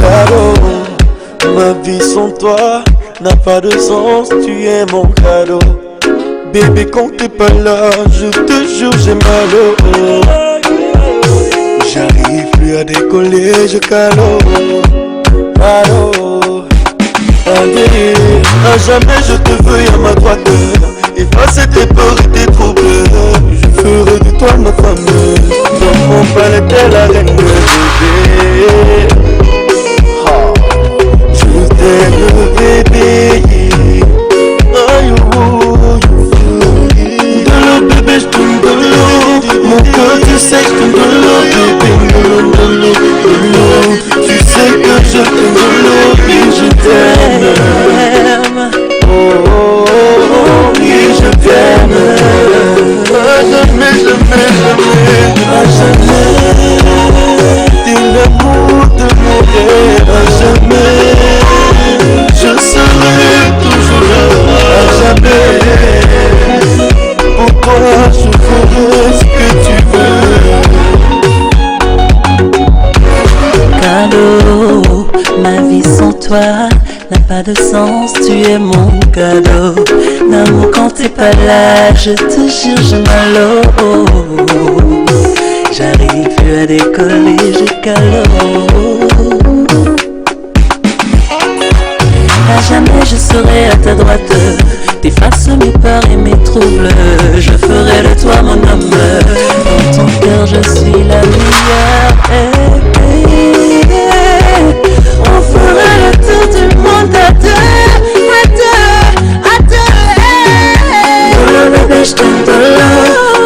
Cadeau, ma vie sans toi n'a pas de sens, tu es mon cadeau. Bébé, quand t'es pas là, je te jure j'ai mal au haut. J'arrive plus à décoller, je calo. Allô, à jamais je te veux à ma droite. Effacer tes peurs et tes troubles. Je ferai de toi ma femme. Dans mon palais t'es la reine de bébé. Je t'aime bébé. Aïe de l'eau bébé, je tombe de l'eau. Mon cœur tu sais je tombe de l'eau bébé. De l'eau. Tu sais que je t'aime de l'eau et je t'aime. Oui, je t'aime. À jamais, jamais, jamais. À jamais. toi n'a pas de sens, tu es mon cadeau. L'amour quand t'es pas là, je te jure je m'allo. J'arrive plus à décoller jusqu'à l'eau. À jamais je serai à ta droite, t'effaces mes peurs et mes troubles. Je ferai de toi mon homme, dans ton cœur je suis la meilleure. On fera le tour du monde à deux, à deux, à deux. Dolo bébé je t'aime dolo,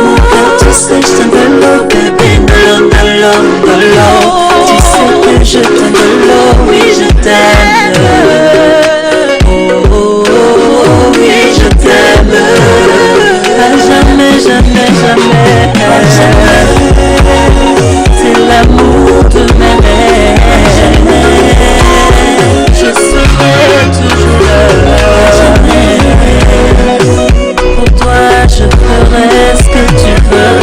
mon cœur tu sais je t'aime dolo. Bébé dolo, dolo, dolo, tu sais que je t'aime dolo, oui je t'aime. Oui, je t'aime. À jamais, jamais, jamais. À jamais. C'est l'amour de mes rêves. Je serai toujours là. Pour toi, je ferai ce que tu veux.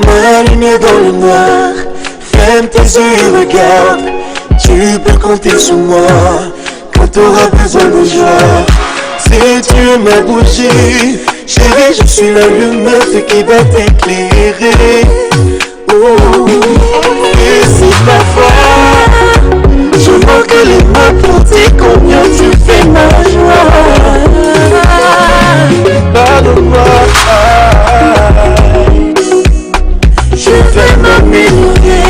Mariner dans le noir, ferme tes yeux et regarde. Tu peux compter sur moi quand t'auras besoin de joie. Si tu es ma bougie, chérie, je suis la lumière qui va t'éclairer. Oh. Et si parfois je manque les mots pour dire combien tu fais ma joie, pardonne-moi. Je vais m'améliorer.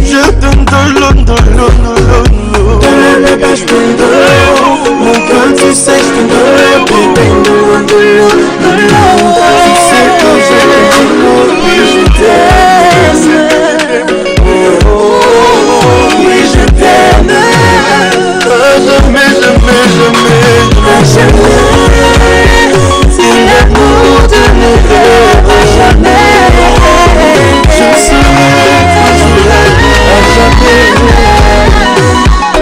Je donne de l'eau, de l'eau, de l'eau, de l'eau, je donne de l'eau. Mon cœur, tu sais, je donne de l'eau. Bébé, de l'eau, de l'eau, de l'eau. Tu sais que je donne de l'eau, oui, je t'aime. Oui, je t'aime. Jamais, jamais, jamais. Jamais. C'est l'amour de mes rêves. Jamais. Je serai toujours là.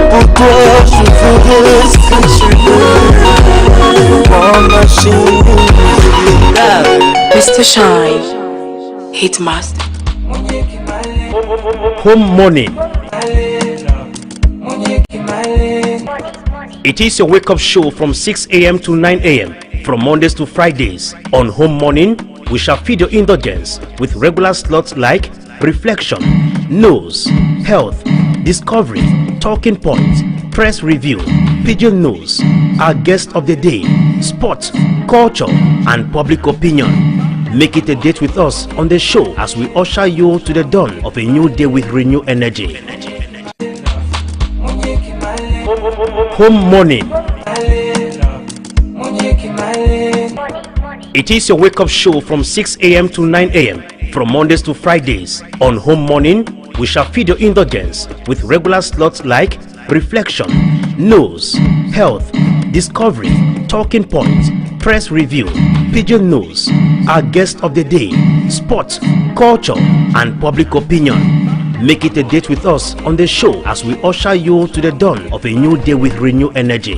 Pour toi, je ferai ce que tu veux. Dans ma chérie. Mr. Shine, Hitmaster. Home morning. It is your wake-up show from 6 a.m. to 9 a.m. from Mondays to Fridays. On Home Morning, we shall feed your indulgence with regular slots like Reflection, News, Health, Discovery, Talking Points, Press Review, Pigeon News, our guest of the day, Sport, Culture, and Public Opinion. Make it a date with us on the show as we usher you to the dawn of a new day with renewed energy. Home Morning. It is your wake-up show from 6 a.m. to 9 a.m. from Mondays to Fridays. On Home Morning, we shall feed your indulgence with regular slots like Reflection, News, Health, Discovery, Talking Points, Press Review, Pigeon News, our guest of the day, Sport, Culture, and Public Opinion. Make it a date with us on the show as we usher you to the dawn of a new day with renewed energy.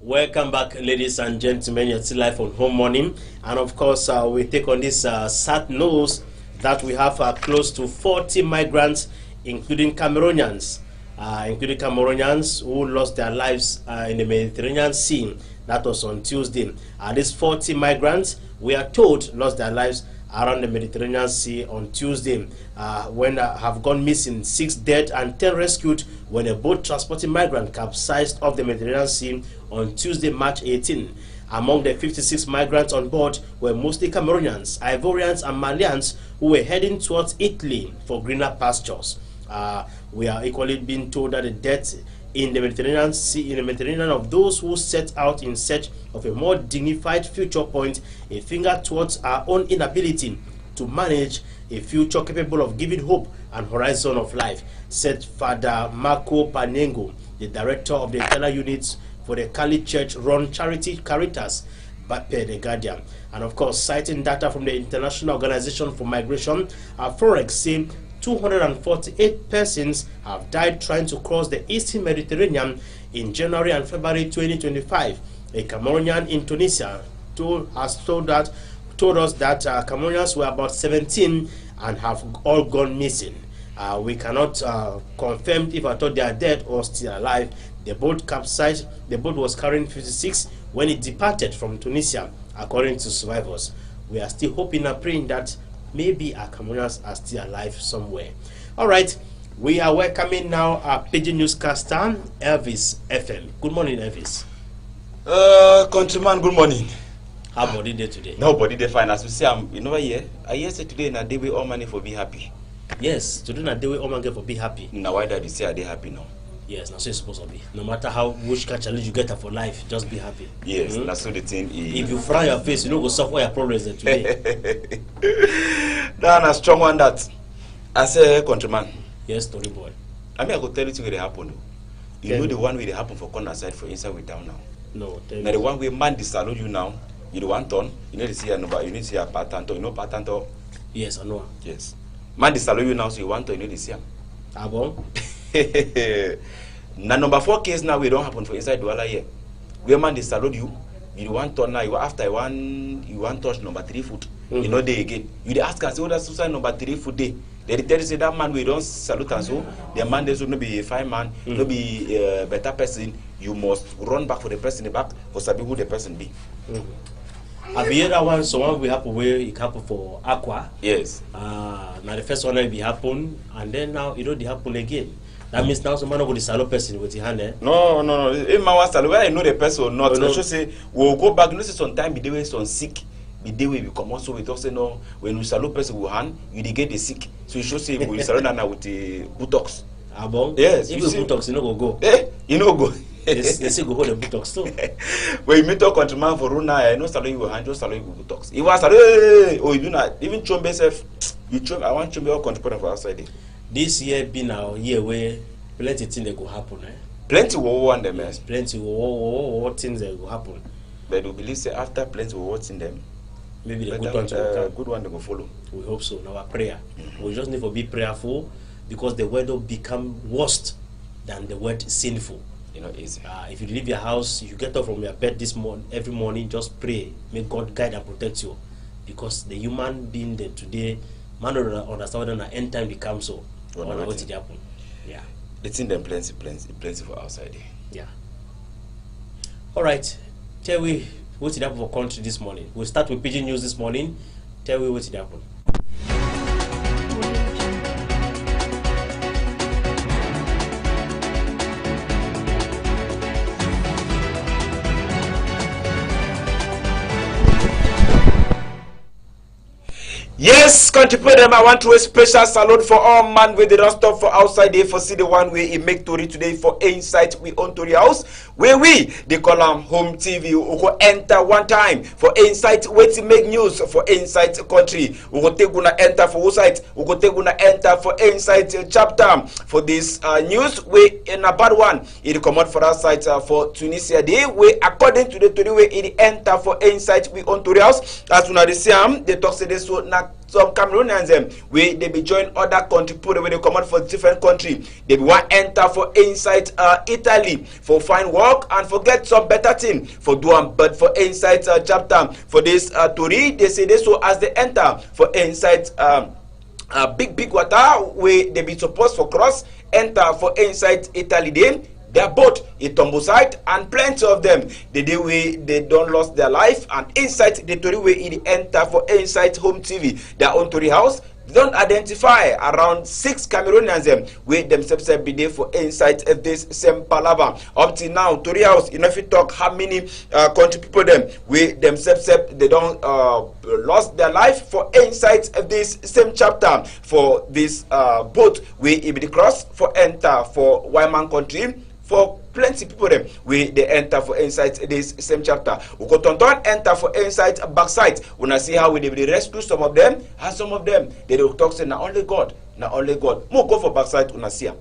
Welcome back, ladies and gentlemen. You're still live on Home Morning, and of course we take on this sad news that we have close to 40 migrants, including Cameroonians who lost their lives in the Mediterranean Sea. That was on Tuesday. These 40 migrants, we are told, lost their lives around the Mediterranean Sea on Tuesday, when have gone missing, 6 dead and 10 rescued when a boat transporting migrants capsized off the Mediterranean Sea on Tuesday, March 18. Among the 56 migrants on board were mostly Cameroonians, Ivorians, and Malians who were heading towards Italy for greener pastures. We are equally being told that the deaths in the Mediterranean Sea, in the Mediterranean, of those who set out in search of a more dignified future, point a finger towards our own inability to manage a future capable of giving hope and horizon of life, said Father Marco Panengo, the director of the internal units for the Cali Church-run charity Caritas, per The Guardian. And of course, citing data from the International Organization for Migration, Forex say 248 persons have died trying to cross the Eastern Mediterranean in January and February 2025. A Cameroonian in Tunisia told us that Cameroonians were about 17 and have all gone missing. We cannot confirm if I thought they are dead or still alive. The boat capsized. The boat was carrying 56 when it departed from Tunisia, according to survivors. We are still hoping and praying that maybe our Cameroonians are still alive somewhere. All right, we are welcoming now our Pidgin newscaster, Elvis FM. Good morning, Elvis. Countryman, good morning. How body day today? Nobody dey fine. As we say, you know here. I hear say today na day we all money for be happy. Yes, today na day we all man get for be happy. Now why that you say I dey happy now? Yes, that's so it's supposed to be. No matter how which kind of challenge you get for life, just be happy. Yes, that's so the thing is. If you frown your face, you don't go solve all your problems there today. That's a strong one that. I say, countryman. Yes, story boy. I mean, I could tell you what happen. You know the one way they happen for corner side for inside with down now. No, now the one way man disallow you now. You the one ton. You need to see a number. You need to see a pattern. You know pattern. Yes, I know. Yes. Man disallow you now, so you want to. You need to see him. Ah bon? Now number 4 case now we don't happen for inside Douala here. Where man disallow you. You want to now. You after you want touch number 3 foot. You know they again. You ask and say, oh, that's suicide number 3 foot day. They tell you say that man we don't salute and so the man there should not be a fine man, not be a better person. You must run back for the person in the back for sabi who the person be. Have you heard that one? Someone will happen where it happened for Aqua. Yes. Now the first one will be happen, and then now it don't happen again. That means now someone will salute person with the hand. Eh? No. If man was salute, whether I know the person or not, I should say we'll go back. You know, say sometimes the way some sick. The day we come also we talk say no when we salute person with hand you dey get the sick so you should say we salute now with the buttocks. Ah bon? Yes. If you buttocks you no go. You no go. They say go hold the buttocks too. When you meet a countryman for Runa, I no salute you with hand, just salute you with buttocks. If I salute, you do not even chombe self. You chombe. I want chombe all countryman for outside there. This year been our year where plenty things that go happen. Plenty war on them. Yes, plenty war things that go happen. But we believe say after plenty war in them. Maybe the good one they go follow. We hope so. Now our prayer. We just need to be prayerful because the word will become worse than the word sinful. You know, easy. If you leave your house, you get up from your bed every morning, just pray. May God guide and protect you. Because the human being that today, man don't understand when the end time becomes so. What did happen? Yeah. It's in them plenty for outside. Yeah. All right. Tell we what did happen for country this morning? We'll start with Pidgin News this morning. Tell me what did happen. Yes, country them. I want to a special salute for all man with the don't stop for outside there for see the one way he make Tori today for Insight we own Tori house where we they call home TV. We go enter one time for Insight wait to make news for Insight country. We go take gonna enter for site. We go take gonna enter for Insight chapter for this news we in a bad one. It come out for our site for Tunisia day we according to the Tori way it enter for Insight we own Tori house as una the same they talk say this so na some Cameroonians where they be join other country people where they come out for different country. They be want enter for Insight Italy for find work and for get some better thing for doing but for Insight chapter for this Tori they say this so as they enter for Insight big water where they be supposed for cross enter for Insight Italy then. Their boat in Tombosite and plenty of them the day way they don't lost their life and Insight the Tori way it enter for Insight Home TV their own Tori house. They don't identify around 6 Cameroonians where themselves be there for Insight of this same palaver. Up till now, Tori house, you know if you talk how many country people them where themselves they don't lost their life for Insight of this same chapter for this boat where it be cross for enter for Wyman country. For plenty people them we they enter for Insight this same chapter. We go tonton enter for Insight backside. When I see how we they rescue some of them, and some of them they will talk say na only God. More go for backside when I see them.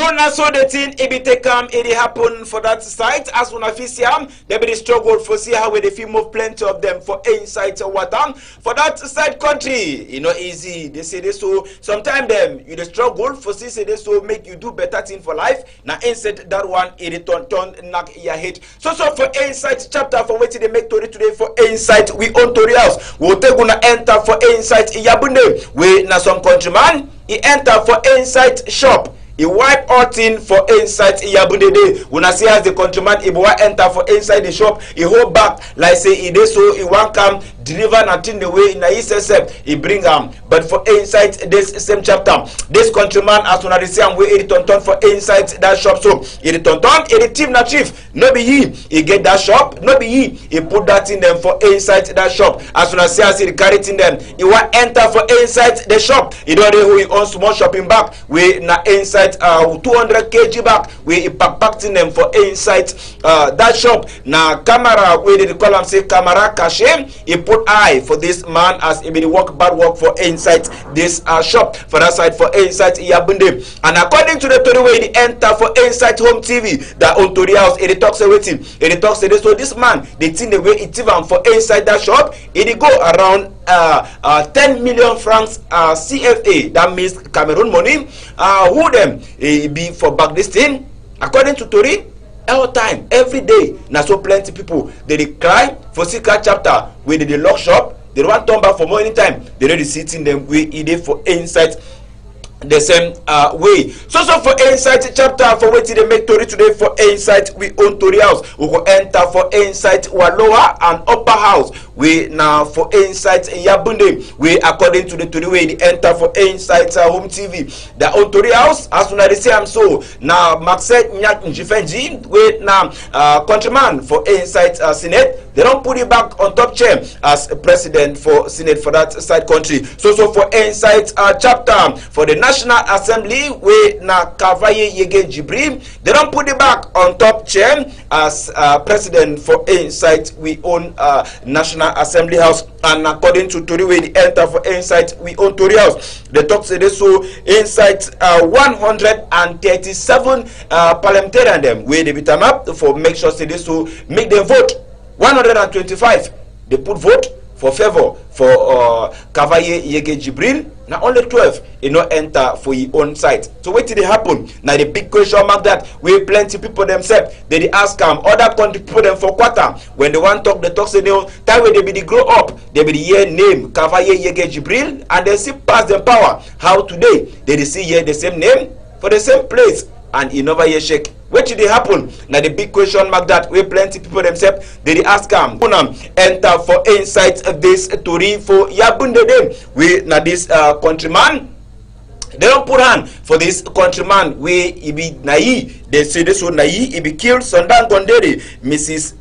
So now so the thing it be take it happen for that site as one of they be the struggle for see how they feel move plenty of them for inside water for that side country. You know easy. They say this so sometimes them you the struggle for see say this so make you do better thing for life. Now instead that one it turn knock your head. So for insight chapter for what they make story today for insight we own story house. We'll take gonna enter for insight in Yabunde. We na some countryman he enter for insight shop. He wipe all thing for inside Iyabunde. When I see as the countryman, he will enter for inside the shop. He hold back like say he did so. He won't come deliver nothing the way in the ESSF. He bring them. But for inside this same chapter, this countryman as soon as they say we it turn for inside that shop. So it turn it team na chief. No be he get that shop. No be he put that in them for inside that shop. As soon as he carry it in them, he want enter for inside the shop. He don't know who he owns small shopping back. We na inside 200 kg back we packed in them for inside that shop. Now camera where they call him say camera cache. He put eye for this man as he be work bad work for inside this shop for that side for inside Yabunde. And according to the story where he enter for inside home TV that on Tori house it talks with him. It talks this so this man the thing the way it even for inside that shop it go around 10 million francs CFA, that means Cameroon money. Who them be for back this thing? According to Tori, all time, every day, now so plenty people they cry for secret chapter where they lock shop. They don't want turn back for more anytime. They already sitting them we eat for insight the same way. So for insight chapter for what they make Tori today for insight we own Tori house. We go enter for insight lower and upper house. We now for insight in Yabunde. We according to the Tori way they enter for insight home TV. The own Tori house as soon as they say I'm so now Maxet Nyak Njifenji we now countryman for insight Senate. They don't put it back on top chair as president for Senate for that side country. So for insight chapter for the National Assembly we na Kavaye Yege Jibril. They don't put it back on top chair as president for insight we own National Assembly House. And according to Tori we enter for insight we own Tori House. The talk say this so insight 137 parliamentarian them where they be time up for make sure say this so make them vote. 125 they put vote for favor for Kavaye Yege Jibril. Now only 12 not enter for your own side. So what did it happen? Now the big question mark that we plenty people themselves they ask other country people them for quarter when they want talk the talk say no time when they be the grow up they be the year name Kavaye Yege Jibril and they see pass them power. How today they see here the same name for the same place and in over here shake. What did it happen? Now the big question mark that we plenty people themselves they ask enter for insight this Tori for Yabunde them. We now this countryman they don't put hand for this countryman we he be naive. They say this one naive he be killed Sundan Gonderi Mrs.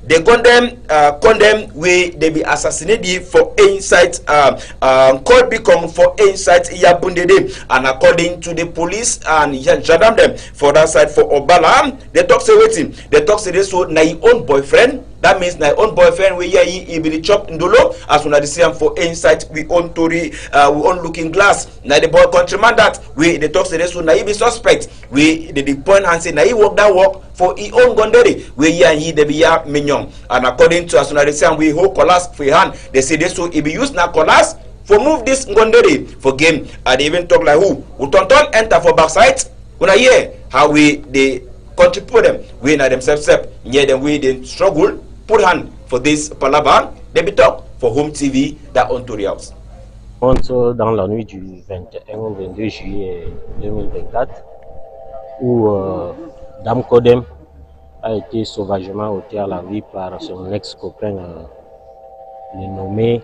They condemn we they be assassinated for insight court become for insight Yabunde. And according to the police and jadam them for that side for Obala they talk say waiting they talk say this one naive own boyfriend. That means my own boyfriend we here he be the chop ndolo as soon as the same for insight we own Tori we own looking glass. Now the boy countryman that we the talk say this one he be suspect we the point and say now he work that work for he own Gonderi we here he they be here mignon. And according to as soon as the same we hold collars for hand they say this so he be used now collars for move this Gonderi for game and they even talk like who turn enter for backside when I hear how we the country put them we na themselves near them we they struggle put hand for this palaban, they be talk for home TV that on Tori House. Dans la nuit du 21 au 22 juillet 2024, où Dame Kodem a été sauvagement ôté à la vie par son ex-copain nommé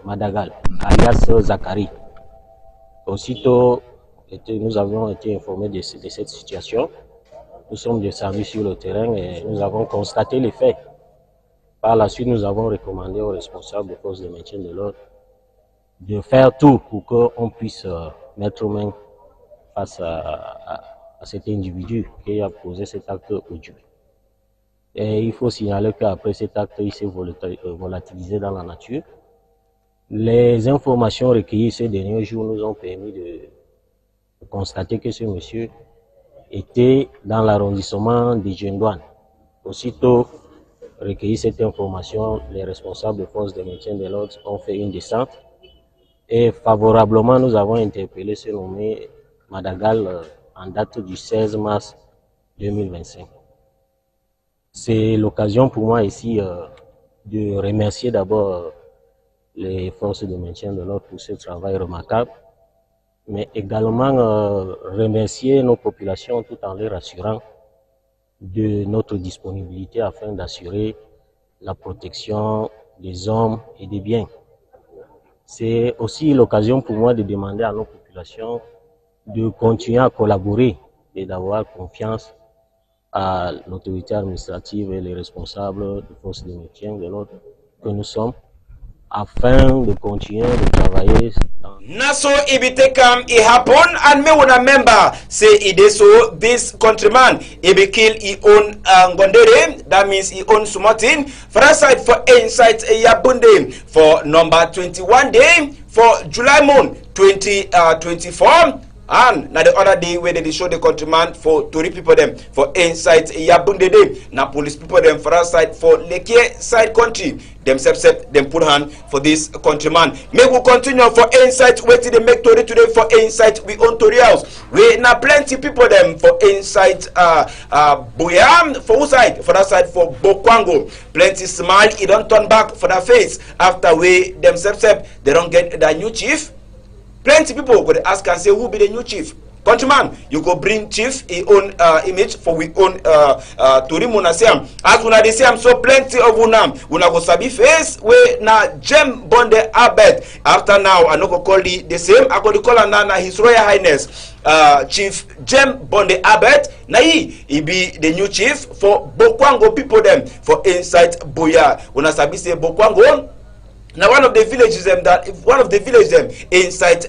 Madagal, alias Zachary. Aussitôt, nous avons été informés de cette situation. Nous sommes descendus sur le terrain et nous avons constaté les faits. Par la suite, nous avons recommandé aux responsables des forces de maintien de l'ordre de faire tout pour qu'on puisse mettre main face à cet individu qui a posé cet acte odieux. Et il faut signaler qu'après cet acte, il s'est volatilisé dans la nature. Les informations recueillies ces derniers jours nous ont permis constaté que ce monsieur était dans l'arrondissement de Gendouane. Aussitôt recueilli cette information, les responsables des forces de maintien de l'ordre ont fait une descente et favorablement nous avons interpellé ce nommé Madagal en date du 16 mars 2025. C'est l'occasion pour moi ici de remercier d'abord les forces de maintien de l'ordre pour ce travail remarquable, mais également remercier nos populations tout en les rassurant de notre disponibilité afin d'assurer la protection des hommes et des biens. C'est aussi l'occasion pour moi de demander à nos populations de continuer à collaborer et d'avoir confiance à l'autorité administrative et les responsables des forces de maintien de l'ordre que nous sommes afin de continuer de travailler dans... Naso ibite kam I happen and me wanna member say it so this countryman ibi kill he own Ngondere, that means he own Sumotin for that side for inside Yabunde for number 21 day for July month 2024. And now the other day where they show the countryman for Tori people them for inside Yabunde day. Now police people them for that side for Leke side country. Themselves them put hand for this countryman. May we continue for insight waiting they make Tori today for insight we own Tori house. We now plenty people them for insight Boyam for who side? For that side for Bokwango. Plenty smile, he don't turn back for that face after we themselves they don't get the new chief. Plenty people could ask and say, who be the new chief? Countryman, you go bring chief his own image for we own Tori Munasiam. As una de say, so plenty of una go sabi face we na Jem Bonde Abed. After now, I no go call the same. I go to call na His Royal Highness Chief Jem Bonde Abed. Na he be the new chief for Bokwango people them for inside Boya. Una sabi say Bokwango. Now one of the villages inside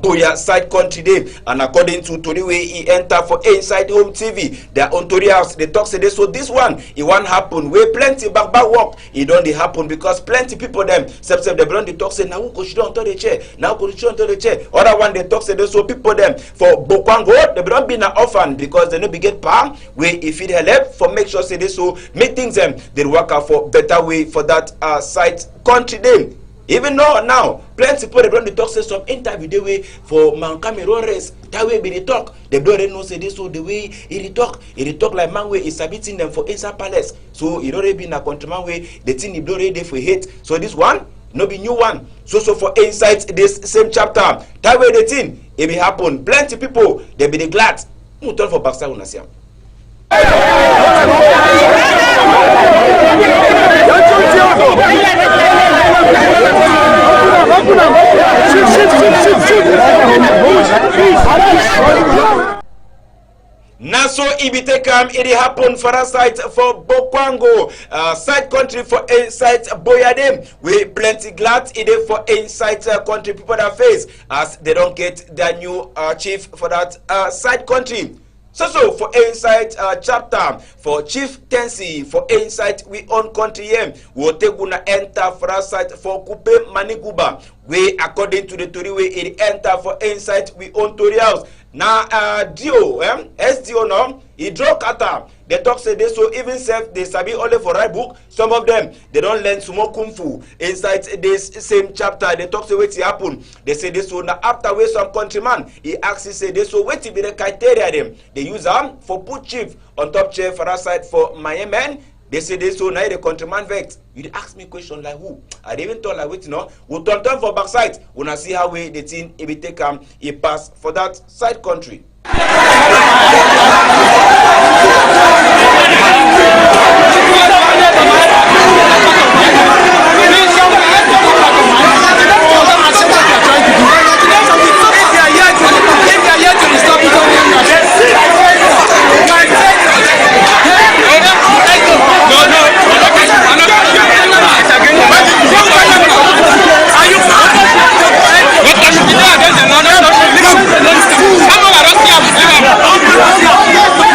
Boya side country day, and according to Tori way he enter for inside home TV, their own Tori house, they talk say this, so this one it won't happen. Where plenty back work, it don't happen because plenty people them they belong the talk say now who could on the chair, now could on the chair. Other one they talk say this, so people them for Bokwango, they don't be an orphan because they no be get palm where if it help for make sure say this, so make things them they work out for better way for that side country them. Even though now plenty people they don't talk say some interview the way for man Cameroon race that way be the talk they don't know say this, so the way he talk like man way is submitting them for inside palace, so it already been a countryman way the thing he already there for hate, so this one no be new one, so for inside this same chapter that way the thing it be happen plenty people they be the glad who turn for backside una see am. Naso ibite kam it happen for a site for Bokwango side country for inside Boyadem. We plenty glad it for inside country people that face as they don't get their new chief for that side country. So for inside chapter for Chief Tensi for inside we own country here we take gonna enter for our site for Kupe Maniguba. We according to the Tori way it enter for inside we own Tori house. Now Dio SDO no he draw kata. They talk say this, so even self they sabi only for right book. Some of them they don't learn sumo kung fu inside this same chapter. They talk say what happen. They say this, so now after way some countryman he actually say this, so what be the criteria them they use them for put chief on top chair for that side for my men. They say this, so now the countryman vex. You ask me question like who? I didn't talk like wait, you know. We'll turn for backside. When I see how way the thing it be take he pass for that side country. No.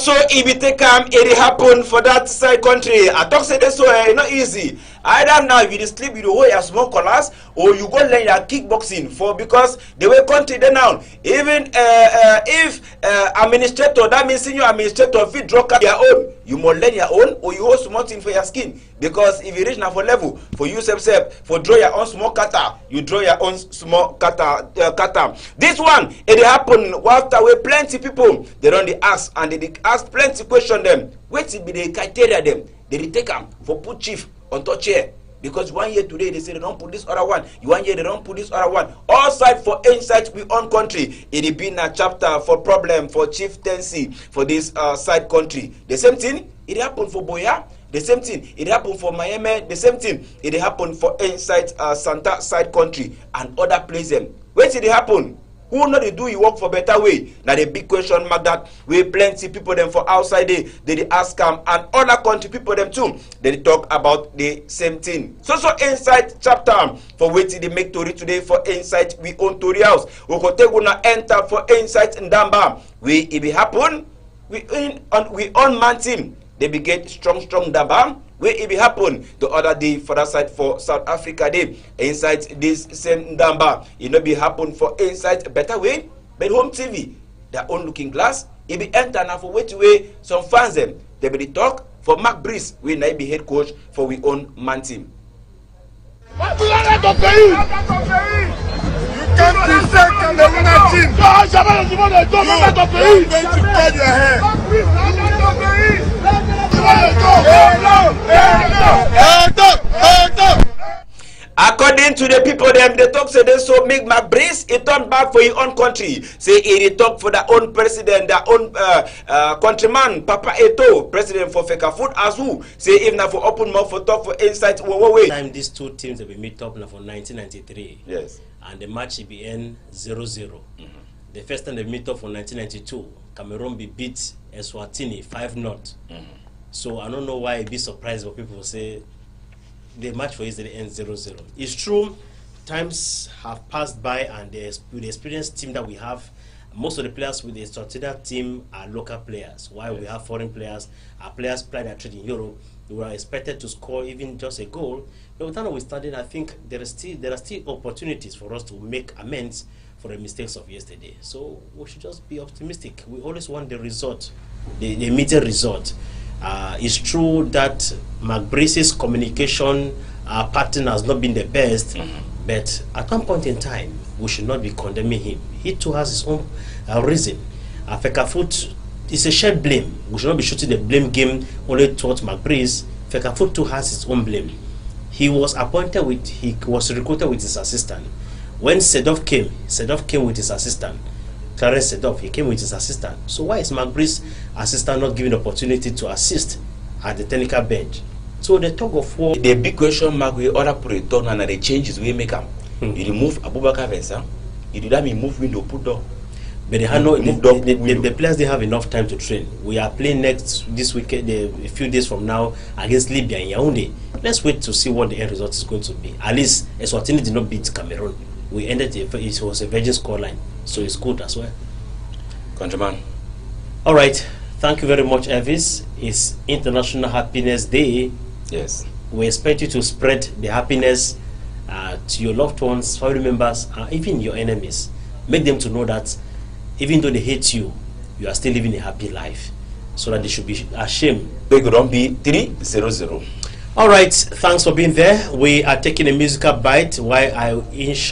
so if it take it happen for that side country. I talk say this so not easy. Either now if you sleep with the whole your small colors or you go learn your kickboxing for because the way country they now even if administrator that means senior administrator fit draw your own, you must learn your own or you hold small thing for your skin because if you reach now for level for you self for draw your own small kata, you draw your own small kata kata. This one it happen after we plenty people they don't ask and they ask plenty question them. Wait it be the criteria them they take them for put chief on top chair because 1 year today they say they don't put this other one, 1 year they don't put this other one. All side for insight we own country. It been a chapter for problem for chieftaincy for this side country. The same thing it happened for Boya. The same thing it happened for Miami. The same thing it happened for inside Santa side country and other places. Where did it happen? Who know they do you work for better way? Now the big question mark that we plenty people them for outside they ask them and other country people them too. They talk about the same thing. So inside chapter for waiting they make Tori today for insight we own Tori house. We go take gonna enter for insight in Damba. We if it happen we on man team. They be get strong Damba. Where it be happen the other day for that side for South Africa day inside this same Damba. It not be happen for inside a better way. But home TV, their own looking glass, it be enter now for way to way some fans them. They be the talk for Mark Breeze, we now be head coach for we own man team. You can't say Cameroon team. You are going to cut your hair. According to the people them, they talk say they so make McBreeze, it turn back for your own country. Say it talk for their own president, their own countryman, Papa Eto, president for Feka Food as who. Say if not for open mouth for talk for insight, way. Time these two teams will be meet up now for 1993. Yes. And the match will be end 0-0. The first time they meet up for 1992, Cameroon be beat Eswatini 5-0. So I don't know why I'd be surprised when people say the match for yesterday ends 0-0. It's true, times have passed by and with the experienced team that we have, most of the players with the Eswatini team are local players. While we have foreign players, our players play their trade in Europe. We were expected to score even just a goal. But with that notwithstanding, I think there are still opportunities for us to make amends for the mistakes of yesterday. So we should just be optimistic. We always want the result, the immediate result. It's true that McBreeze's communication pattern has not been the best, but at one point in time, we should not be condemning him. He too has his own reason. Fekafoot is a shared blame. We should not be shooting the blame game only towards McBreeze. Fekafoot too has his own blame. He was recruited with his assistant. When Sedov came with his assistant. Clarence Sedov, he came with his assistant. So why is McBreeze's assistant not given the opportunity to assist at the technical bench? So the tug of war. The big question mark we order put return and the changes we make them. You remove Abubakar Vensa, you do that mean move window put door. But they have the players they have enough time to train. We are playing this weekend, a few days from now against Libya in Yaoundé. Let's wait to see what the end result is going to be. At least Eswatini did not beat Cameroon. We ended it was a virgin scoreline, so it's good as well. Countryman. All right, thank you very much, Elvis. It's International Happiness Day. Yes. We expect you to spread the happiness to your loved ones, family members, and even your enemies. Make them to know that even though they hate you, you are still living a happy life, so that they should be ashamed. They could be 3-0-0. All right, thanks for being there. We are taking a musical bite while I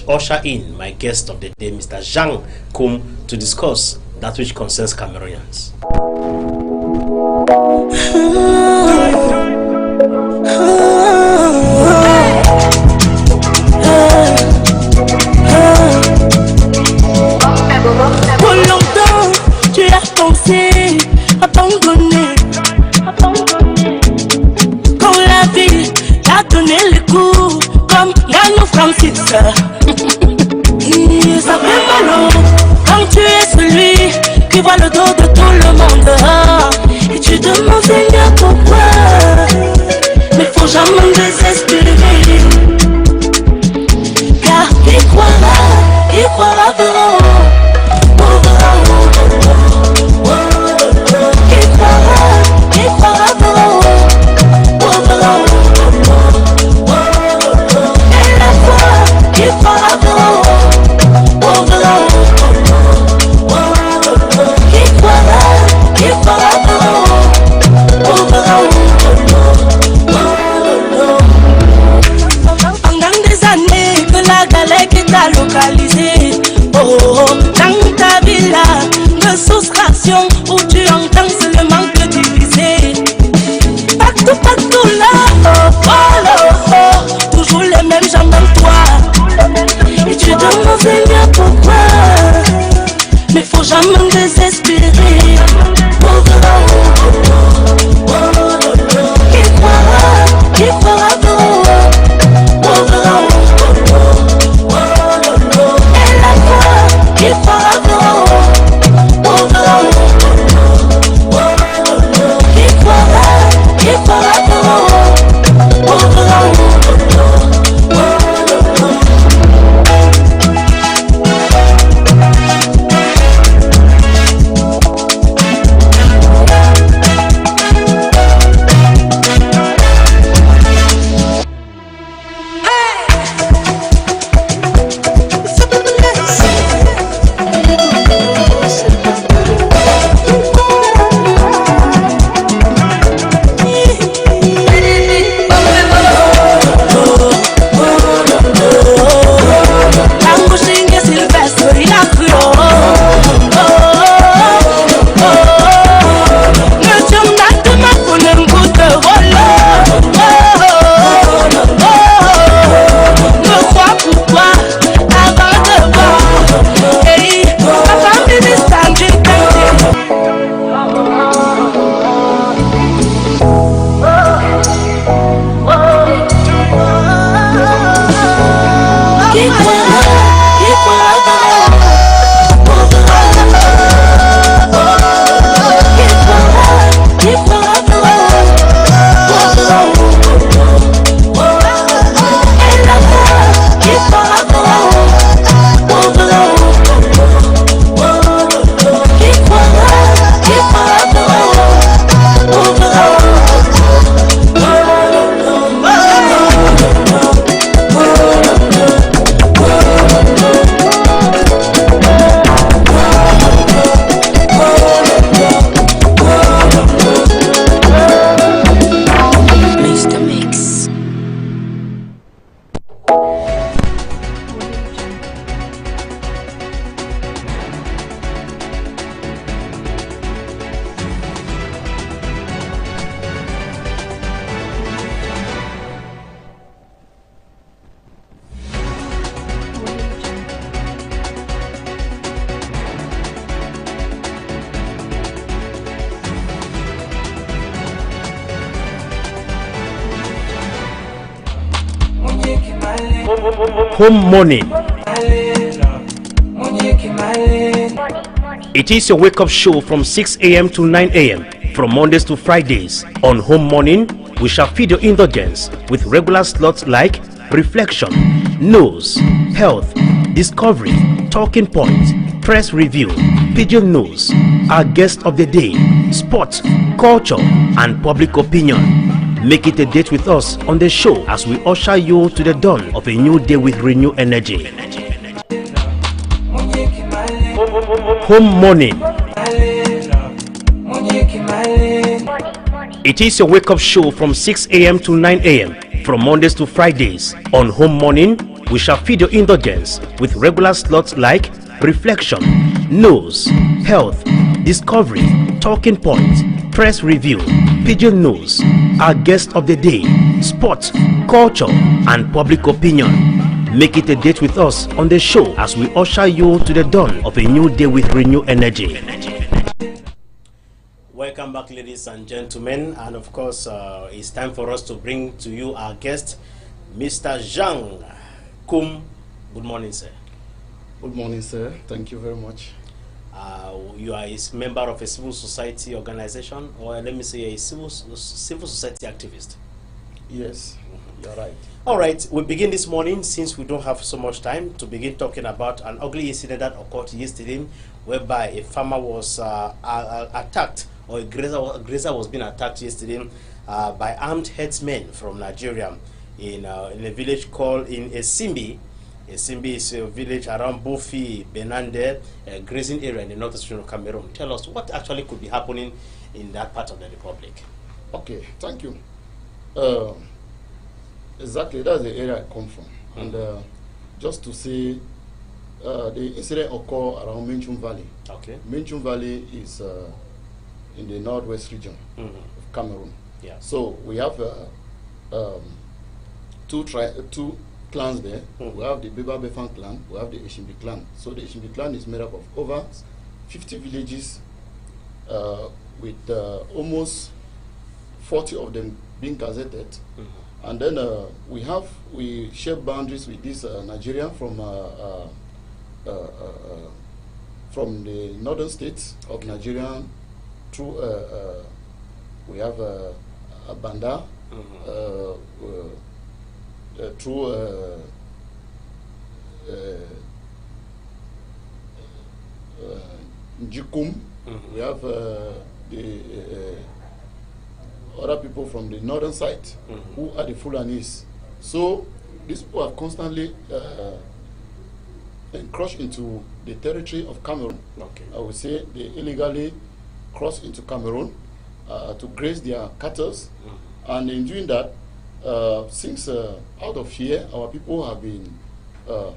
usher in my guest of the day, Mr. Zhang Kum, to discuss that which concerns Cameroonians. Pour longtemps, tu as pensé abandonner. Quand la vie t'a donné le coup, comme Nano Francis. Ça fait mal quand tu es celui qui voit le dos de tout le monde. Et tu demandes Seigneur pourquoi. Mais faut jamais désespérer. Car il croira vraiment. Il croira jamais désespéré. Qui croira vrai. Et la foi, qui croira vrai. Qui croira Home morning. It is your wake-up show from 6 a.m. to 9 a.m. from Mondays to Fridays. On Home Morning, we shall feed your indulgence with regular slots like Reflection, News, Health, Discovery, Talking Points, Press Review, Pigeon News, our guest of the day, Sports, Culture, and Public Opinion. Make it a date with us on the show as we usher you to the dawn of a new day with renewed energy. Home Morning. It is your wake-up show from 6 a.m. to 9 a.m. from Mondays to Fridays. On Home Morning, we shall feed your indulgence with regular slots like Reflection, News, Health, Discovery, Talking Points, Press Review, Pigeon News, our guest of the day, Sports, Culture, and Public Opinion. Make it a date with us on the show as we usher you to the dawn of a new day with renewed energy. Welcome back, ladies and gentlemen, and of course it's time for us to bring to you our guest, Mr. Zhang Kum. Good morning, sir. Good morning, sir. Thank you very much. You are a member of a civil society organization, or let me say a civil society activist. Yes, you're right. All right, we begin this morning, since we don't have so much time, to begin talking about an ugly incident that occurred yesterday, whereby a farmer was attacked, or a grazer was being attacked yesterday by armed herdsmen from Nigeria in a village called Esimbi. Esimbi is a village around Bofi, Benande, a grazing area in the northeastern of Cameroon. Tell us what actually could be happening in that part of the republic. Okay, thank you. Exactly, that's the area I come from. And just to say, the incident occurred around Minchum Valley. Okay. Minchum Valley is in the northwest region of Cameroon. Yeah. So we have two clans there. We have the Beba Befan clan, we have the Eshimbi clan. So the Eshimbi clan is made up of over 50 villages with almost 40 of them being gazetted. And then we share boundaries with this Nigeria from the northern states of Nigeria through we have Banda, through Njikum. We have the other people from the northern side who are the Fulanis. So these people have constantly encroached into the territory of Cameroon. I would say they illegally cross into Cameroon to graze their cattle. And in doing that, since out of fear, our people have been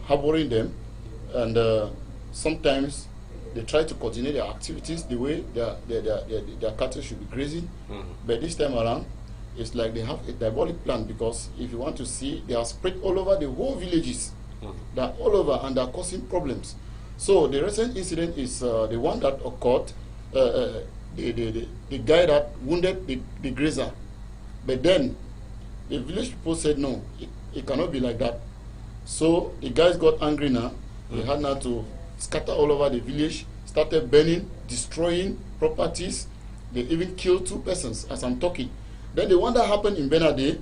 harboring them, and sometimes they try to coordinate their activities the way their cattle should be grazing. But this time around, it's like they have a diabolic plan, because if you want to see, they are spread all over the whole villages. They're all over and they're causing problems. So the recent incident is the one that occurred, the guy that wounded the grazer. But then the village people said no, it cannot be like that. So the guys got angry now. They had now to scatter all over the village, started burning, destroying properties. They even killed 2 persons as I'm talking. Then the one that happened in Benade,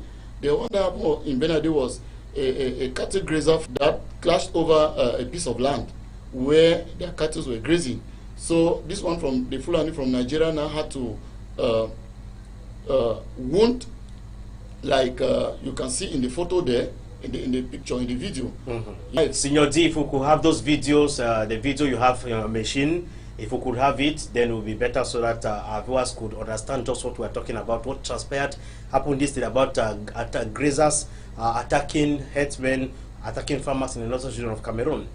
was a cattle grazer that clashed over a piece of land where their cattle were grazing. So this one from the Fulani from Nigeria now had to wound, like you can see in the photo there, in the picture, in the video. Senior D, if we could have those videos, the video you have on your machine, if we could have it, then it would be better, so that our viewers could understand just what we're talking about, what transpired, happened this day about grazers attacking herdsmen, attacking farmers in the northern region of Cameroon.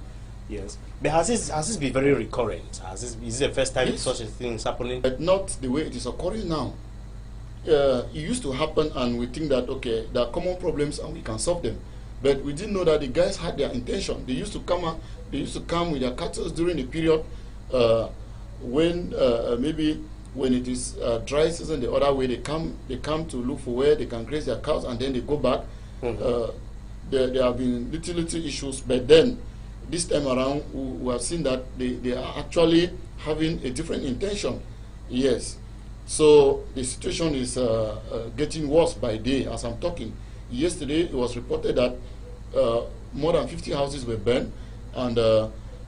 Yes. But has this been very recurrent? Is this the first time such a thing is happening? But not the way it is occurring now. It used to happen, and we think that, okay, there are common problems and we can solve them. But we didn't know that the guys had their intention. They used to come with their cattle during the period when maybe when it is dry season, the other way they come to look for where they can graze their cows, and then they go back. There have been little issues, but then this time around we have seen that they are actually having a different intention. Yes. So the situation is getting worse by day as I'm talking. Yesterday it was reported that more than 50 houses were burned, and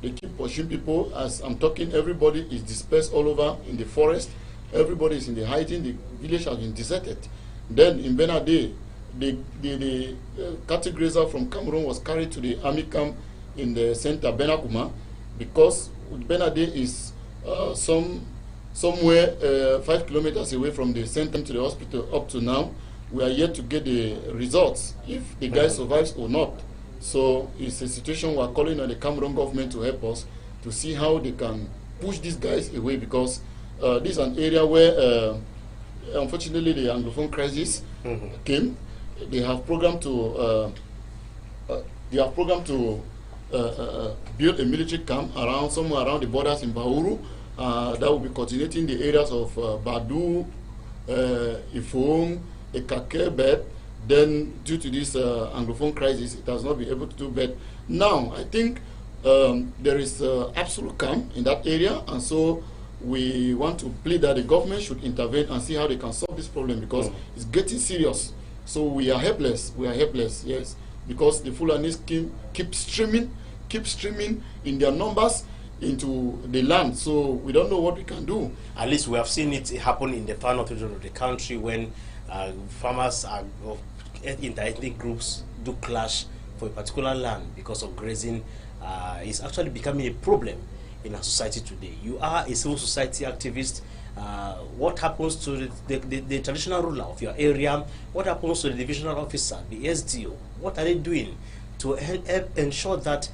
they keep pushing people. As I'm talking, everybody is dispersed all over in the forest. Everybody is in the hiding. The village has been deserted. Then in Benade, the cattle grazer from Cameroon was carried to the army camp in the center, Benakuma, because Benade is somewhere 5 kilometers away from the center to the hospital. Up to now, we are yet to get the results, if the guy survives or not. So it's a situation we are calling on the Cameroon government to help us to see how they can push these guys away, because this is an area where, unfortunately, the Anglophone crisis came. They have programmed to build a military camp somewhere around the borders in Bauru. That will be coordinating the areas of Badu, Ifong, Ekake, but then due to this Anglophone crisis, it has not been able to do. But now I think there is absolute calm in that area, and so we want to plead that the government should intervene and see how they can solve this problem, because it's getting serious. So we are helpless. We are helpless, yes, because the Fulanis keep streaming in their numbers into the land. So we don't know what we can do. At least we have seen it happen in the far north region of the country, when farmers of inter-ethnic groups do clash for a particular land because of grazing. It's actually becoming a problem in our society today. You are a civil society activist. What happens to the traditional ruler of your area? What happens to the divisional officer, the SDO? What are they doing to help ensure that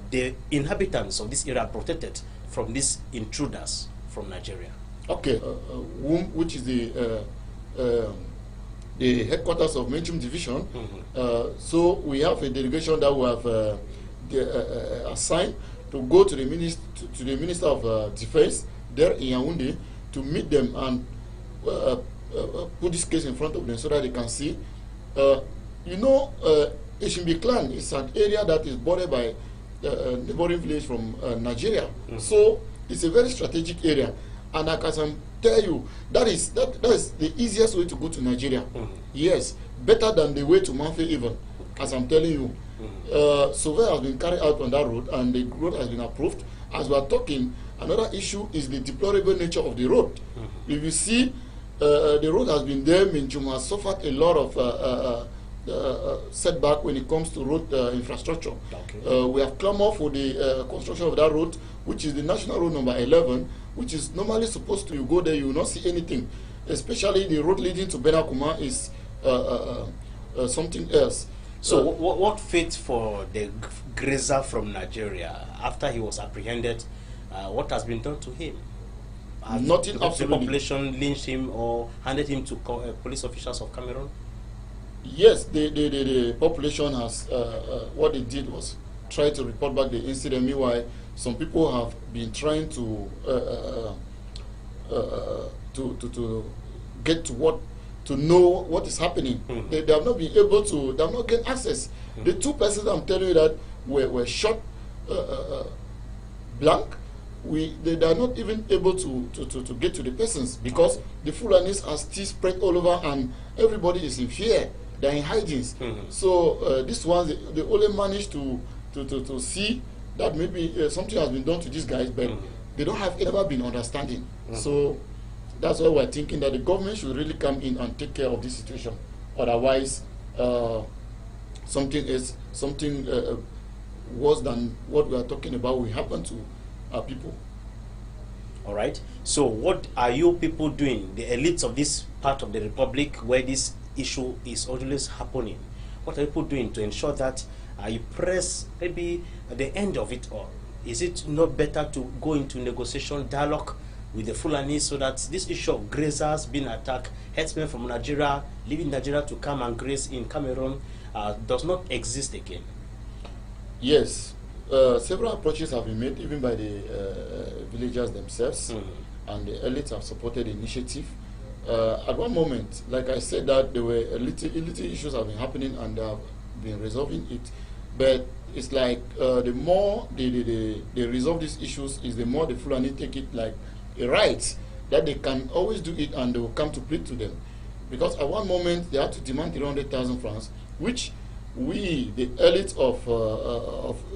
the inhabitants of this area are protected from these intruders from Nigeria? Okay, which is the headquarters of Menchum Division. So we have a delegation that we have assigned to go to the Minister of Defense there in Yaoundé to meet them and put this case in front of them so that they can see. Eshimbi clan is an area that is bordered by neighboring village from Nigeria. So it's a very strategic area. And I can tell you, that is the easiest way to go to Nigeria. Yes, better than the way to Manfe even, as I'm telling you. Survey has been carried out on that road and the road has been approved. As we are talking, another issue is the deplorable nature of the road. If you see, the road has been there, Minjum has suffered a lot of setback when it comes to road infrastructure. We have clamored for the construction of that road, which is the national road number 11, which is normally supposed to, you go there, you will not see anything. Especially the road leading to Benakuma is something else. So what fate for the grazer from Nigeria after he was apprehended? What has been done to him? Nothing, the absolutely. The population lynched him or handed him to police officials of Cameroon? Yes, the population has, what they did was try to report back the incident. Meanwhile, some people have been trying to get to know what is happening. They have not been able to, they have not gained access. The two persons I'm telling you that were shot blank, they are not even able to get to the persons because the Fulanis are still spread all over and everybody is in fear. They are in hidings. So this one, they only managed to see that maybe something has been done to these guys, but they don't have ever been understanding. So that's why we're thinking that the government should really come in and take care of this situation. Otherwise, something worse than what we are talking about will happen to our people. All right. So what are you people doing, the elites of this part of the republic where this issue is always happening? What are you people doing to ensure that you press maybe at the end of it all? Is it not better to go into negotiation, dialogue with the Fulani so that this issue of grazers being attacked, herdsmen from Nigeria, leaving Nigeria to come and graze in Cameroon does not exist again? Yes. Several approaches have been made even by the villagers themselves, and the elites have supported the initiative. At one moment, like I said, that there were little issues have been happening and they have been resolving it. But it's like the more they resolve these issues, is the more the Fulani take it like a right that they can always do it and they will come to plead to them. Because at one moment they had to demand 300,000 francs, which we, the elite of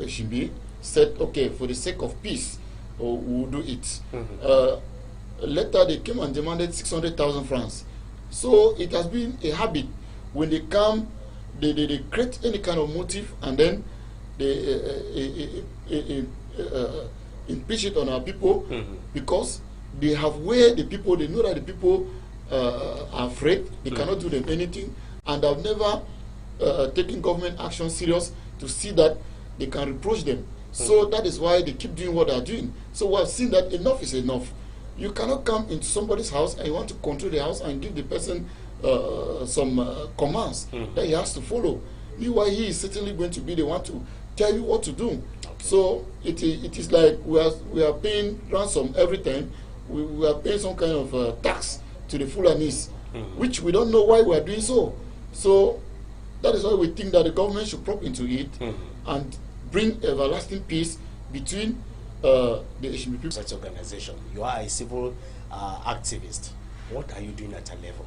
Shimbi, said, okay, for the sake of peace, we'll do it. Later they came and demanded 600,000 francs. So it has been a habit. When they come, they create any kind of motive and then they impeach it on our people because they have where the people, they know that the people are afraid, they cannot do them anything, and have never taking government action serious to see that they can reproach them. So that is why they keep doing what they are doing. So we have seen that enough is enough. You cannot come into somebody's house and you want to control the house and give the person some commands that he has to follow. Meanwhile, he is certainly going to be the one to tell you what to do. So it is like we are paying ransom every time. We are paying some kind of tax to the Fulanis, which we don't know why we are doing so. So that is why we think that the government should prop into it and bring everlasting peace between the Ishmael people. Such organization. You are a civil activist. What are you doing at a level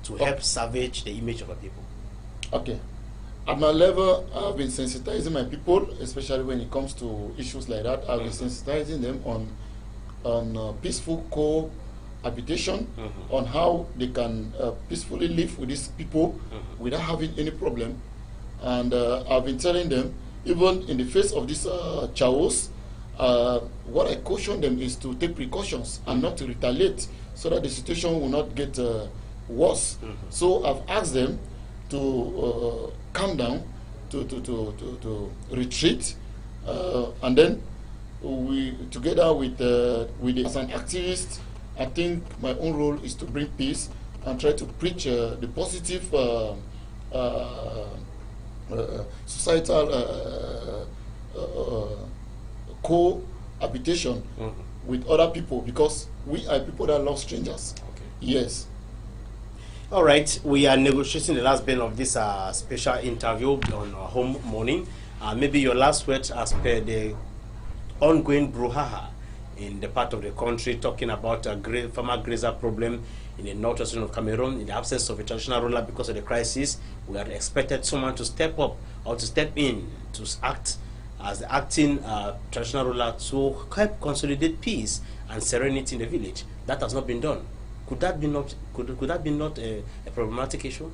to help salvage the image of the people? Okay. At my level, I've been sensitizing my people, especially when it comes to issues like that. I've been sensitizing them on peaceful cohabitation, on how they can peacefully live with these people without having any problem. And I've been telling them, even in the face of this chaos, what I caution them is to take precautions and not to retaliate so that the situation will not get worse. So I've asked them to calm down, to retreat, and then we, together with as an activist, I think my own role is to bring peace and try to preach the positive societal cohabitation with other people, because we are people that love strangers. Okay. Yes. All right, we are negotiating the last bit of this special interview on home morning. Maybe your last words as per the ongoing brouhaha in the part of the country, talking about a farmer grazer problem in the northwestern of Cameroon. In the absence of a traditional ruler because of the crisis, we had expected someone to step up or to step in to act as the acting traditional ruler to help consolidate peace and serenity in the village. That has not been done. Could that be not a problematic issue?